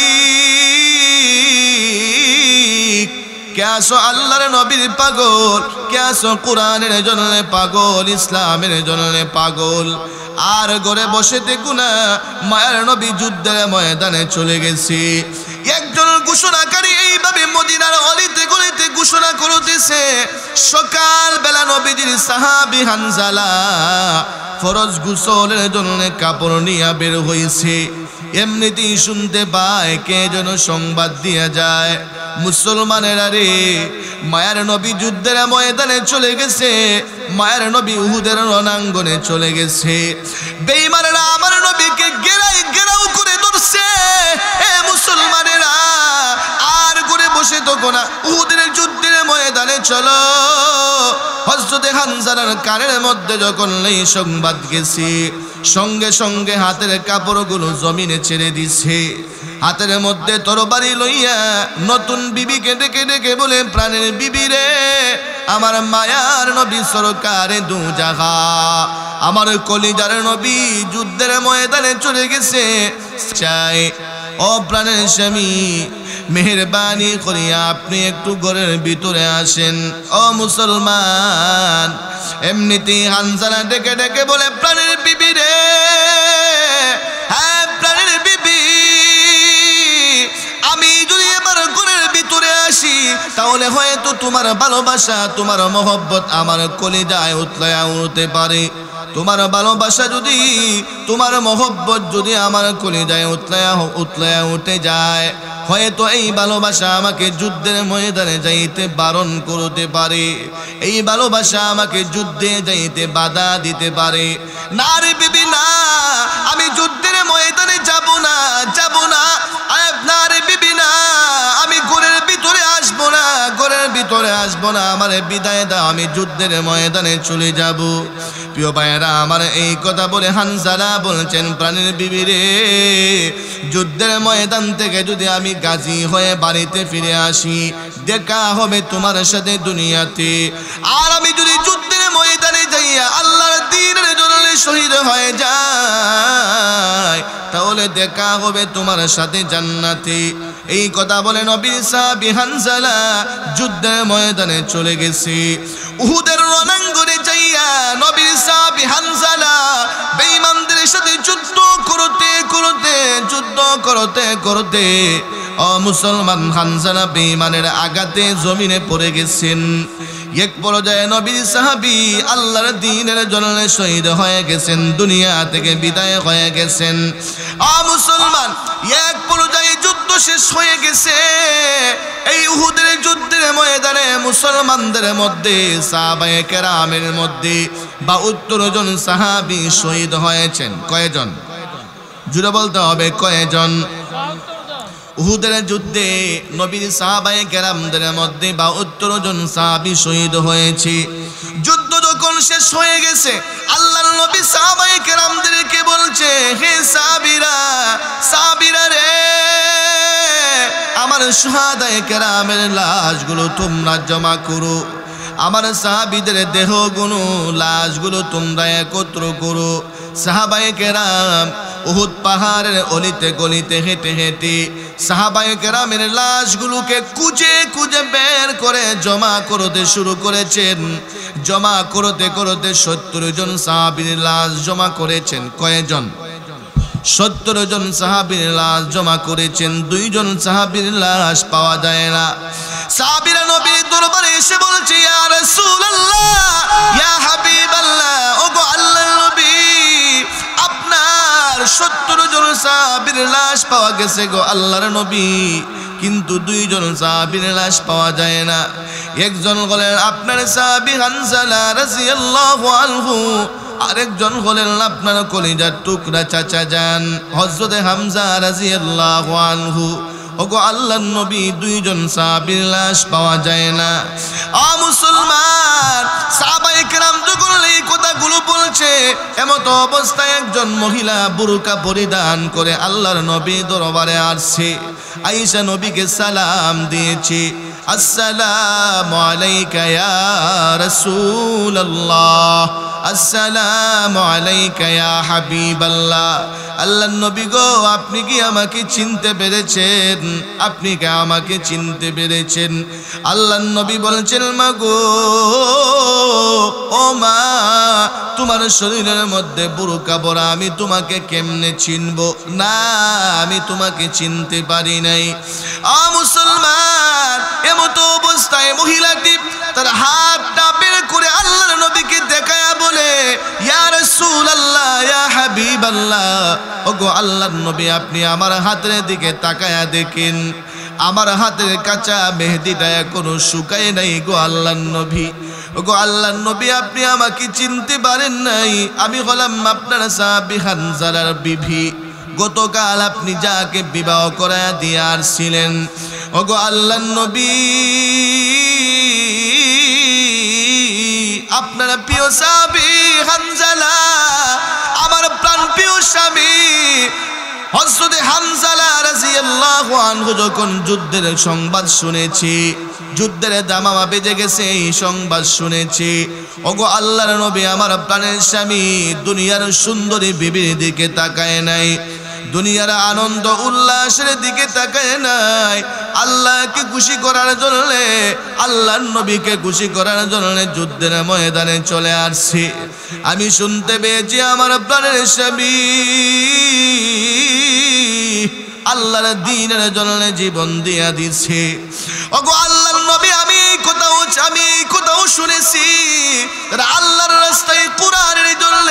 কে আসো আল্লাহর নবীর পাগল, কে আসো কোরআনের জন্য পাগল, ইসলামের জন্য পাগল। আর ঘরে বসে দেখো না, মায়ার নবী যুদ্ধের ময়দানে চলে গেছে। একজন ঘোষণাকারী এইভাবে মদিনার অলিতে গলিতে ঘোষণা করতেছে। সকাল বেলা নবীজির সাহাবী হানজালা ফরজ গোসলের জন্য কাপড় নিয়ে বের হয়েছে। এমনিতেই শুনতে পায় কে যেন সংবাদ দিয়া যায়, মুসলমানেরা রে, মায়ার নবী যুদ্ধের ময়দানে চলে গেছে, মায়ার নবী উহুদের রণাঙ্গনে চলে গেছে। বেঈমানেরা আমার নবীকে ঘেরাও করে ধরছে। এ মুসলমানেরা, আর করে বসে থাকো না, উহুদের যুদ্ধের ময়দানে চলো। হযরতে হানজালার কানের মধ্যে যখন এই সংবাদ গেছে, সঙ্গে সঙ্গে হাতের কাপড়গুলো জমিনে ছেড়ে দিছে। হাতের মধ্যে তরবারি লইয়া নতুন বিবিকে ডেকে ডেকে বলে, প্রাণের বিবি রে, আমার মায়ার নবী সরকারে দু জাগা, আমার কলিজার নবী যুদ্ধের ময়দানে চলে গেছে। চাই ও প্রাণের স্বামী, মেহেরবানি করিয়া আপনি একটু ঘরের ভিতরে আসেন। ও মুসলমান, এমনিতেই হানজালা ডেকে ডেকে বলে, প্রাণের বিবি রে, হ্যাঁ প্রাণের বিবি, আমি যদি এবার ঘরের ভিতরে আসি তাহলে হয়তো তোমার ভালোবাসা, তোমার মহব্বত আমার কলিজায় উতলায়া উঠতে পারে। তোমার ভালোবাসা যদি, তোমার মহব্বত যদি আমার কলিজায় উতলায়া উঠে যায়, হয়তো এই ভালোবাসা আমাকে যুদ্ধের ময়দানে যাইতে বারণ করতে পারে, এই ভালোবাসা আমাকে যুদ্ধে যাইতে বাধা দিতে পারে। না রে বিবি না, আমি যুদ্ধের ময়দানে যাব না, যাব না। না রে বিবি না, আমি ঘরের ভিতরে আসবো না, ঘরের ভিতরে আসবো না, আমার বিদায় দাও, আমি যুদ্ধের ময়দানে চলে যাব। প্রিয় ভাইয়েরা আমার, এই কথা বলে হানজালা বলছেন, প্রাণের বিবি রে, যুদ্ধের ময়দান থেকে যদি আমি গাজী হয়ে বাড়িতে ফিরে আসি, দেখা হবে তোমার সাথে দুনিয়াতে। আর আমি যদি যুদ্ধের ময়দানে যাইয়া আল্লাহর দ্বীনের জন্য শহীদ হয়ে যাই, তাহলে দেখা হবে তোমার সাথে জান্নাতে। এই কথা বলে নবীর সাহাবী হানজালা যুদ্ধের ময়দানে চলে গেছে। উহুদের রণাঙ্গনে যাইয়া নবীর সাহাবী হানজালা বেঈমানদের সাথে যুদ্ধ করতে করতে, যুদ্ধ করতে করতে মুসলমান হানজালা বেঈমানের আঘাতে জমিনে পড়ে গেছেন। এক পর্যায়ে নবীর সাহাবী আল্লাহর দ্বীনের জন্য শহীদ হয়ে গেছেন, দুনিয়া থেকে বিদায় হয়ে গেছেন। মুসলমান, এক পর্যায়ে যুদ্ধ শেষ হয়ে গেছে। এই উহুদের যুদ্ধের ময়দানে মুসলমানদের মধ্যে, সাহাবায়ে কেরামের মধ্যে 72 জন সাহাবী শহীদ হয়েছেন। কয়জন? জুড়ে বলতে হবে, কয়জন? উহুদের যুদ্ধে নবীর সাহাবায়ে কেরামদের মধ্যে 72 জন সাহাবী শহীদ হয়েছে। যুদ্ধ যখন শেষ হয়ে গেছে, আল্লাহর নবী সাহাবায়ে কেরামদেরকে বলছে, হে সাহাবীরা, সাহাবীরা রে, আমার শাহাদায়ে কেরামের লাশগুলো তোমরা জমা করো, আমার সাহাবীদের দেহগুলো লাশগুলো তোমরা একত্র করো। সাহাবায়ে কেরাম উহুদ পাহাড়ের অলিতে গলিতে হেঁটে হেঁটে সাহাবায়ে কেরামের লাশগুলোকে কুঁজে কুঁজে বের করে জমা করতে শুরু করেছেন। জমা করতে করতে 70 জন সাহাবীর লাশ জমা করেছেন। কয়জন? 70 জন সাহাবীর লাশ জমা করেছেন। 2 জন সাহাবীর লাশ পাওয়া যায় না। সাহাবীরা নবীর দরবারে এসে বলছে, ইয়া রাসূলুল্লাহ, ইয়া হাবিবাল্লাহ, ওগো আল্লাহর নবী, আপনার 70 জন সাহাবীর লাশ পাওয়া গেছে গো আল্লাহর নবী, কিন্তু 2 জন সাহাবীর লাশ পাওয়া যায় না। একজন হলেন আপনার সাহাবী হানজালা রাদিয়াল্লাহু আনহু, আরেকজন হলেন আপনার কলিজার টুকরা চাচা যান হযরতে হামজা রাদিয়াল্লাহু আনহু। ওগো আল্লাহর নবী, 2 জন সাহাবীর লাশ পাওয়া যায় না। মুসলমান, সাহাবায়ে কেরাম যখন এই কথাগুলো বলছে, এমত অবস্থায় একজন মহিলা বুরকা পরিধান করে আল্লাহর নবী দরবারে আসছে। আয়েশা নবীকে সালাম দিয়েছে, আসসালামু আলাইকা ইয়া রাসূলুল্লাহ, আসসালামু আলাইকা ইয়া হাবিবাল্লাহ। আল্লাহর নবী গো, আপনি কি আমাকে চিনতে পেরেছেন? আপনি কি আমাকে চিনতে পেরেছেন? আল্লাহর নবী বলছেন, মা গো, ও মা, তোমার শরীরের মধ্যে বুরকা পরা, আমি তোমাকে কেমনে চিনব? না, আমি তোমাকে চিনতে পারি নাই। মুসলমান, এমতো অবস্থায় মহিলাটি তার হাতটা বের করে আল্লাহর নবীকে দেখায়া বলে, ইয়া রাসূলুল্লাহ, ইয়া হাবিবাল্লাহ, ওগো আল্লাহর নবী, আপনি আমার হাতের দিকে তাকায়া দেখেন, আমার হাতের কাঁচা মেহেদিটা এখনো শুকায় নাই গো আল্লাহর নবী। ওগো আল্লাহর নবী, আপনি আমাকে চিনতে পারেন নাই, আমি হলাম আপনার সাহাবী হানজালার বিবি। গতকাল আপনি যাকে বিবাহ করায়া দিয়ে আসছিলেন। ওগো আল্লাহর নবী, আপনার প্রিয় সাহাবী হানজালা, আমার প্রাণ প্রিয় স্বামী হযরতে হানজালা রাদিয়াল্লাহু আনহু যখন যুদ্ধের সংবাদ শুনেছি, যুদ্ধের দামামা বেজে গেছে এই সংবাদ শুনেছি, ওগো আল্লাহর নবী, আমার প্রাণের স্বামী দুনিয়ার সুন্দরী বিবির দিকে তাকায় নাই, দুনিয়ার আনন্দ উল্লাসের দিকে তাকায় নাই, আল্লাহকে খুশি করার জন্য, আল্লাহর নবীকে খুশি করার জন্য যুদ্ধের ময়দানে চলে আসছে। আমি শুনতে পেয়েছি আমার প্রাণের স্বামী আল্লাহর দ্বীনের জন্য জীবন দিয়া দিছে। ওগো আল্লাহর নবী, আমি এই কথাও শুনেছি, তারা আল্লাহর রাস্তায় কোরআনের জন্য,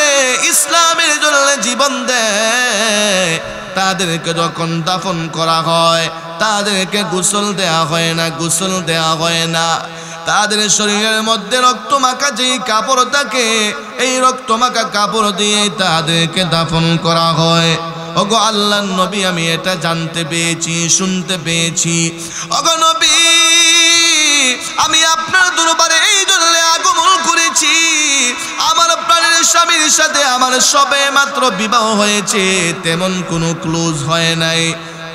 ইসলামের জন্য জীবন দেয়, তাদেরকে যখন দাফন করা হয় তাদেরকে গোসল দেয়া হয় না, গোসল দেয়া হয় না। তাদের শরীরের মধ্যে রক্ত মাখা যেই কাপড় থাকে, এই রক্ত মাখা কাপড় দিয়ে তাদেরকে দাফন করা হয়। ওগো আল্লাহর নবী, আমি এটা জানতে পেয়েছি, শুনতে পেয়েছি। ওগো নবী, আমি আপনার দরবারে এই জন্য আগমন করেছি, আমার প্রাণের স্বামীর সাথে আমার সবে মাত্র বিবাহ হয়েছে, তেমন কোনো ক্লোজ হয় নাই,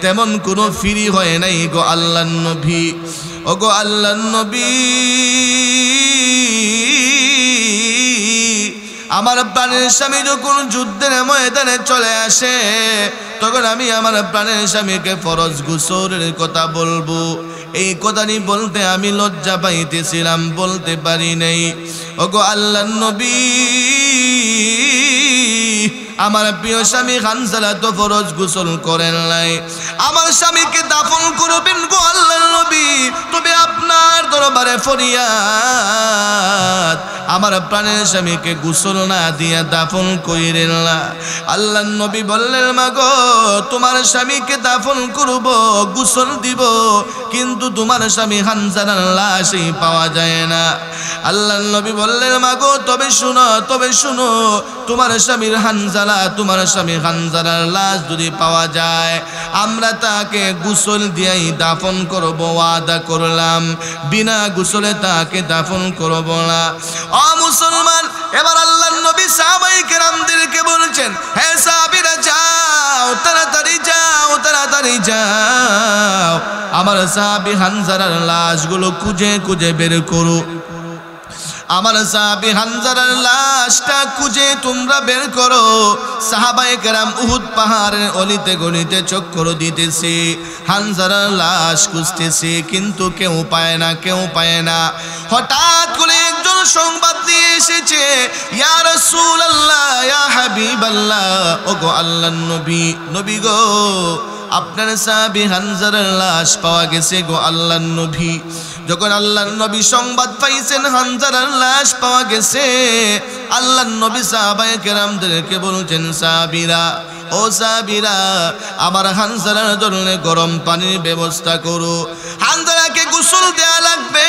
তেমন কোনো ফ্রি হয় নাই গো আল্লাহর নবী। ওগো আল্লাহর নবী, আমার প্রাণের স্বামী যখন যুদ্ধের ময়দানে চলে আসে, তখন আমি আমার প্রাণের স্বামীকে ফরজ গোসলের কথা বলবো, এই কথাটি বলতে আমি লজ্জা পাইতেছিলাম, বলতে পারি নাই। ওগো আল্লাহর নবী, আমার প্রিয় স্বামী হানজালা তো ফরজ গোসল করেন নাই, আমার স্বামীকে দাফন করবেন গো আল্লাহর নবী, তবে আপনার দরবারে ফরিয়াদ, আমার প্রাণের স্বামীকে গোসল না দিয়া দাফন কইরেন না। আল্লাহর নবী বললেন, মা গো, তোমার স্বামীকে দাফন করব, গোসল দিব, কিন্তু তোমার স্বামী হানজালার লাশই পাওয়া যায় না। আল্লাহর নবী বললেন, মা গো, তবে শুনো, তোমার স্বামীর হানজালা, তোমার স্বামী হানজালার লাশ যদি পাওয়া যায়, আমরা তাকে গোসল দিয়েই দাফন করব, ওয়াদা করলাম, বিনা গোসলে তাকে দাফন করব না। ও মুসলমান, এবার আল্লাহর নবী সাহাবায়ে কেরামদেরকে বলছেন, হে সাহাবীরা, যাও, তাড়াতাড়ি যাও, তাড়াতাড়ি যাও, আমার সাহাবী হানজালার লাশগুলো খুঁজে খুঁজে বের করো। আমার সাহাবী হানজালার লাশটা খুঁজে তোমরা বের করো। সাহাবায়ে কেরাম উহুদ পাহাড়ের অলিতে গলিতে চক্কর দিতেছে, হানজালার লাশ খুঁজতেছে, কিন্তু কেউ পায় না, কেউ পায় না। হঠাৎ করে একজন সংবাদ দিয়ে এসেছে, ইয়া রাসূলুল্লাহ, ইয়া হাবিবাল্লাহ, ওগো আল্লাহর নবী, নবী গো, আপনার সাহাবী হানজালার লাশ পাওয়া গেছে গো আল্লাহর নবী। যখন আল্লাহর নবী সংবাদ পাইছেন হানজালার লাশ পাওয়া গেছে, আল্লাহর নবী সাহাবায়ে কেরামদেরকে বলছেন, সাহাবীরা, ও সাহাবীরা, আমার হানজালার জন্য গরম পানির ব্যবস্থা করো। হানজালাকে গোসল দেয়া লাগবে,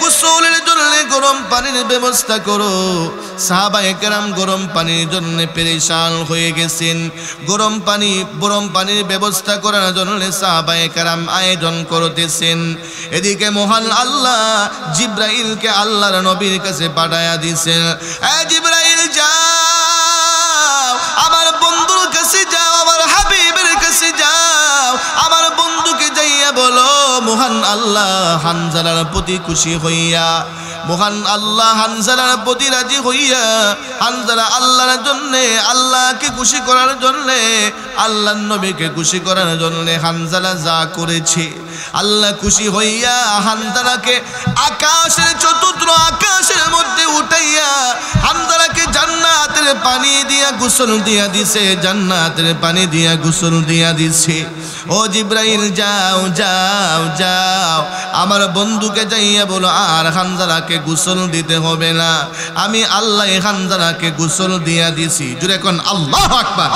গোসলের জন্য গরম পানির ব্যবস্থা করো। সাহাবায়ে কেরাম গরম পানির জন্য পেরেশান হয়ে গেছেন। গরম পানির ব্যবস্থা করার জন্য সাহাবায়ে কেরাম আয়োজন করতেছেন। এদিকে মহান আল্লাহ জিবরাইলকে আল্লাহর নবীর কাছে পাঠায়া দিয়েছেন, এ জিবরাইল যাও, আমার বন্ধুর কাছে যাও, আমার হাবিবের কাছে যাও, আমার বন্ধুকে যাইয়া বলো মহান আল্লাহ হানজালার প্রতি খুশি হইয়া, মহান আল্লাহ হানজালার প্রতি রাজি হইয়া, হানজালা আল্লাহর জন্যে, আল্লাহকে খুশি করার জন্যে, আল্লাহর নবীকে খুশি করার জন্যে হানজালা যা করেছে, আল্লাহ খুশি হইয়া হানজালাকে আকাশের চতুর্থ আকাশের মধ্যে উঠাইয়া হানজালাকে জান্নাতের পানি দিয়া গোসল দিয়া দিছে, জান্নাতের পানি দিয়া গোসল দিয়া দিছে। ও জিবরাইল যাও, যাও, যাও, আমার বন্ধুকে যাইয়া বলো আর হানজালাকে গোসল দিতে হবে না, আমি আল্লাহ হানজালাকে গোসল দিয়া দিছি। জুড়ে কোন আল্লাহু আকবার।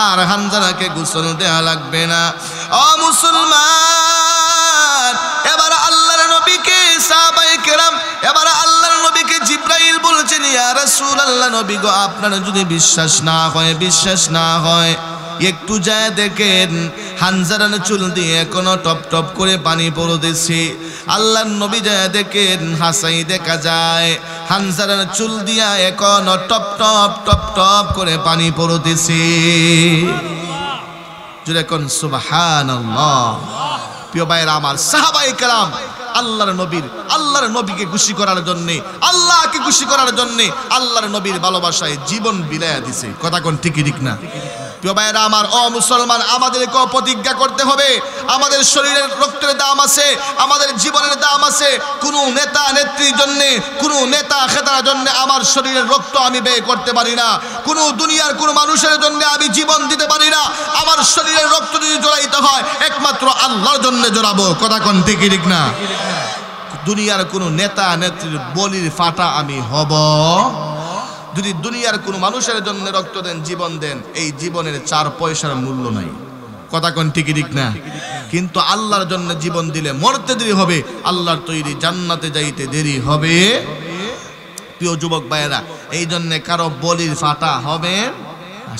আর হানজালাকে গোসল দেয়া লাগবে না। ও মুসলমান, এবার আল্লাহর নবীকে সাহাবায়ে কেরাম, এবার আল্লাহর নবীকে জিবরাইল বলছেন, ইয়া রাসূলুল্লাহ, নবী গো, আপনার যদি বিশ্বাস না হয় একটু যায় দেখেন, হানজালার চুল দিয়ে এখনো টপ টপ করে পানি পড়তেছে। আল্লাহর নবী যায় দেখেন, হাসাই দেখা যায় হানজালার চুল দিয়া এখনো টপ টপ টপ টপ করে পানি পড়তেছে। জুড়ে কোন সুবহানাল্লাহ। প্রিয় ভাইরা আমার, সাহাবায়ে কেরাম আল্লাহর নবীকে খুশি করার জন্য, আল্লাহকে খুশি করার জন্য আল্লাহর নবীর ভালোবাসায় জীবন বিলায়া দিছে। কথা কোন ঠিক ঠিক না? প্রিয় ভাইরা আমার, ও মুসলমান, আমাদেরকে প্রতিজ্ঞা করতে হবে, আমাদের শরীরের রক্তের দাম আছে, আমাদের জীবনের দাম আছে। কোনো নেতা নেত্রীর জন্য, কোনো নেতা খেতার জন্য আমার শরীরের রক্ত আমি ব্যয় করতে পারি না। কোনো দুনিয়ার কোনো মানুষের জন্য আমি জীবন দিতে পারি না। আমার শরীরের রক্ত যদি জড়াইতে হয় একমাত্র আল্লাহর জন্য জড়াবো। কথা কোন ঠিক ঠিক না? দুনিয়ার কোনো নেতা নেত্রীর বলির ফাটা আমি হব? যদি দুনিয়ার কোনো মানুষের জন্য রক্ত দেন, জীবন দেন, এই জীবনের 4 পয়সার মূল্য নাই। কথা কোন ঠিক ঠিক না? কিন্তু আল্লাহর জন্য জীবন দিলে মরতে দেরি হবে, আল্লাহর তৈরি জান্নাতে যাইতে দেরি হবে। প্রিয় যুবক ভাইয়েরা, এই জন্য কারো বলির ফাটা হবে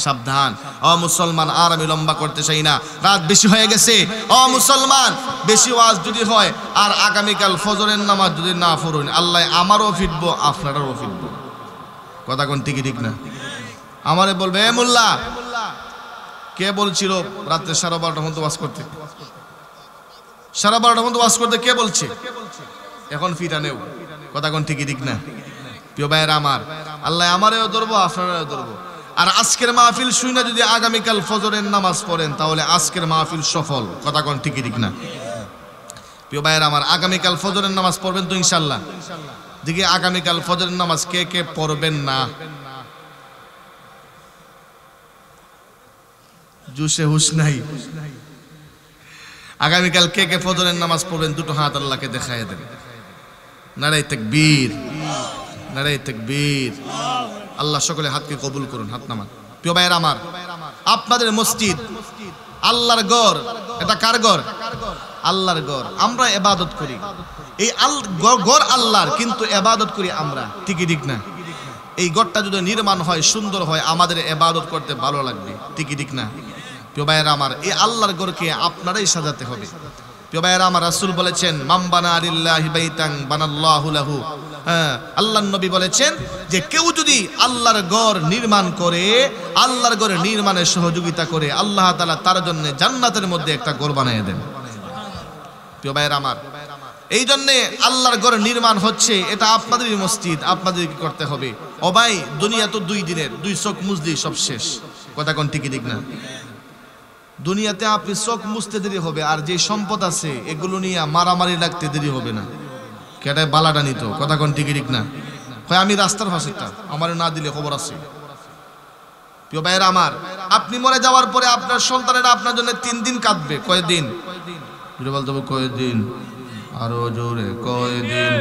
সাবধান। ও মুসলমান, আর আমি লম্বা করতে চাই না, রাত বেশি হয়ে গেছে। ও মুসলমান, বেশি ওয়াজ যদি হয় আর আগামীকাল ফজরের নামাজ যদি না পড়ুন, আল্লাহ আমারও ফিরবো, আপনারাও ফিরবো। কথা কোন ঠিক ঠিক না? আমারে বলবে, এ মোল্লা, কে বলছিল রাত্রে 12:30টার মধ্যে ওয়াজ করতে? 12:30টার মধ্যে ওয়াজ করতে কে বলছে? এখন ফিটা নেও। কথা কোন ঠিক ঠিক না? প্রিয় ভাইয়েরা আমার, আল্লাহ আমারেও ধরবো, আপনারাও ধরবো। আর আজকের মাহফিল শুনে যদি আগামীকাল ফজরের নামাজ পড়েন, তাহলে আজকের মাহফিল সফল। কথা কোন ঠিক ঠিক না? প্রিয় ভাইয়েরা আমার, আগামীকাল ফজরের নামাজ পড়বেন তো ইনশাল্লাহ? দেখি আগামীকাল ফজরের নামাজ কে কে পড়বেন না? জুসে হুশ নাই। আগামীকাল কে কে ফজরের নামাজ পড়বেন? দুটো হাত আল্লাহকে দেখায় দেন। নারে তাকবীর, নারে তাকবীর। আল্লাহ সকলে হাতকে কবুল করুন। হাত নামান। প্রিয় ভাইয়েরা আমার, আপনাদের মসজিদ আল্লাহর ঘর। এটা কার ঘর? আল্লাহর ঘর। আমরা ইবাদত করি, এই ঘর আল্লাহর, কিন্তু ইবাদত করি আমরা। ঠিকই ঠিক না? এই ঘরটা যদি নির্মাণ হয়, সুন্দর হয়, আমাদের ইবাদত করতে ভালো লাগবে। ঠিকই ঠিক না? প্রিয় ভাইয়েরা আমার, এই আল্লাহর ঘরকে আপনারাই সাজাতে হবে। প্রিয় ভাইয়েরা আমার, রাসূল বলেছেন, মান বানা লিল্লাহি বাইতান বানাল্লাহু লাহু। আল্লাহর নবী বলেছেন যে কেউ যদি আল্লাহর ঘর নির্মাণ করে, আল্লাহর ঘর নির্মাণে সহযোগিতা করে, আল্লাহ তাআলা তার জন্য জান্নাতের মধ্যে একটা ঘর বানিয়ে দেন। প্রিয় ভাইয়েরা আমার, এই জন্যে আল্লাহর ঘর নির্মাণ হচ্ছে, এটা আপনাদেরই মসজিদ, আপনাদেরকে করতে হবে। ও ভাই, দুনিয়া তো 2 দিনের, 2 চোখ মুছলি সব শেষ। কথা কোন ঠিকই ঠিক না? দুনিয়াতে আপনি চোখ মুছতে দেরি হবে, আর যে সম্পদ আছে এগুলো নিয়ে মারামারি লাগতে দেরি হবে না। কেটায় বালাটা নিত। কথা কোন ঠিকই ঠিক না? হয় আমি রাস্তার পাশেরটা, আমার না দিলে খবর আছে। প্রিয় ভাইয়েরা আমার, আপনি মরে যাওয়ার পরে আপনার সন্তানেরা আপনার জন্য 3 দিন কাঁদবে। কয়দিন? বলতে হবে কয়দিন, আরো জোরে কয়দিন।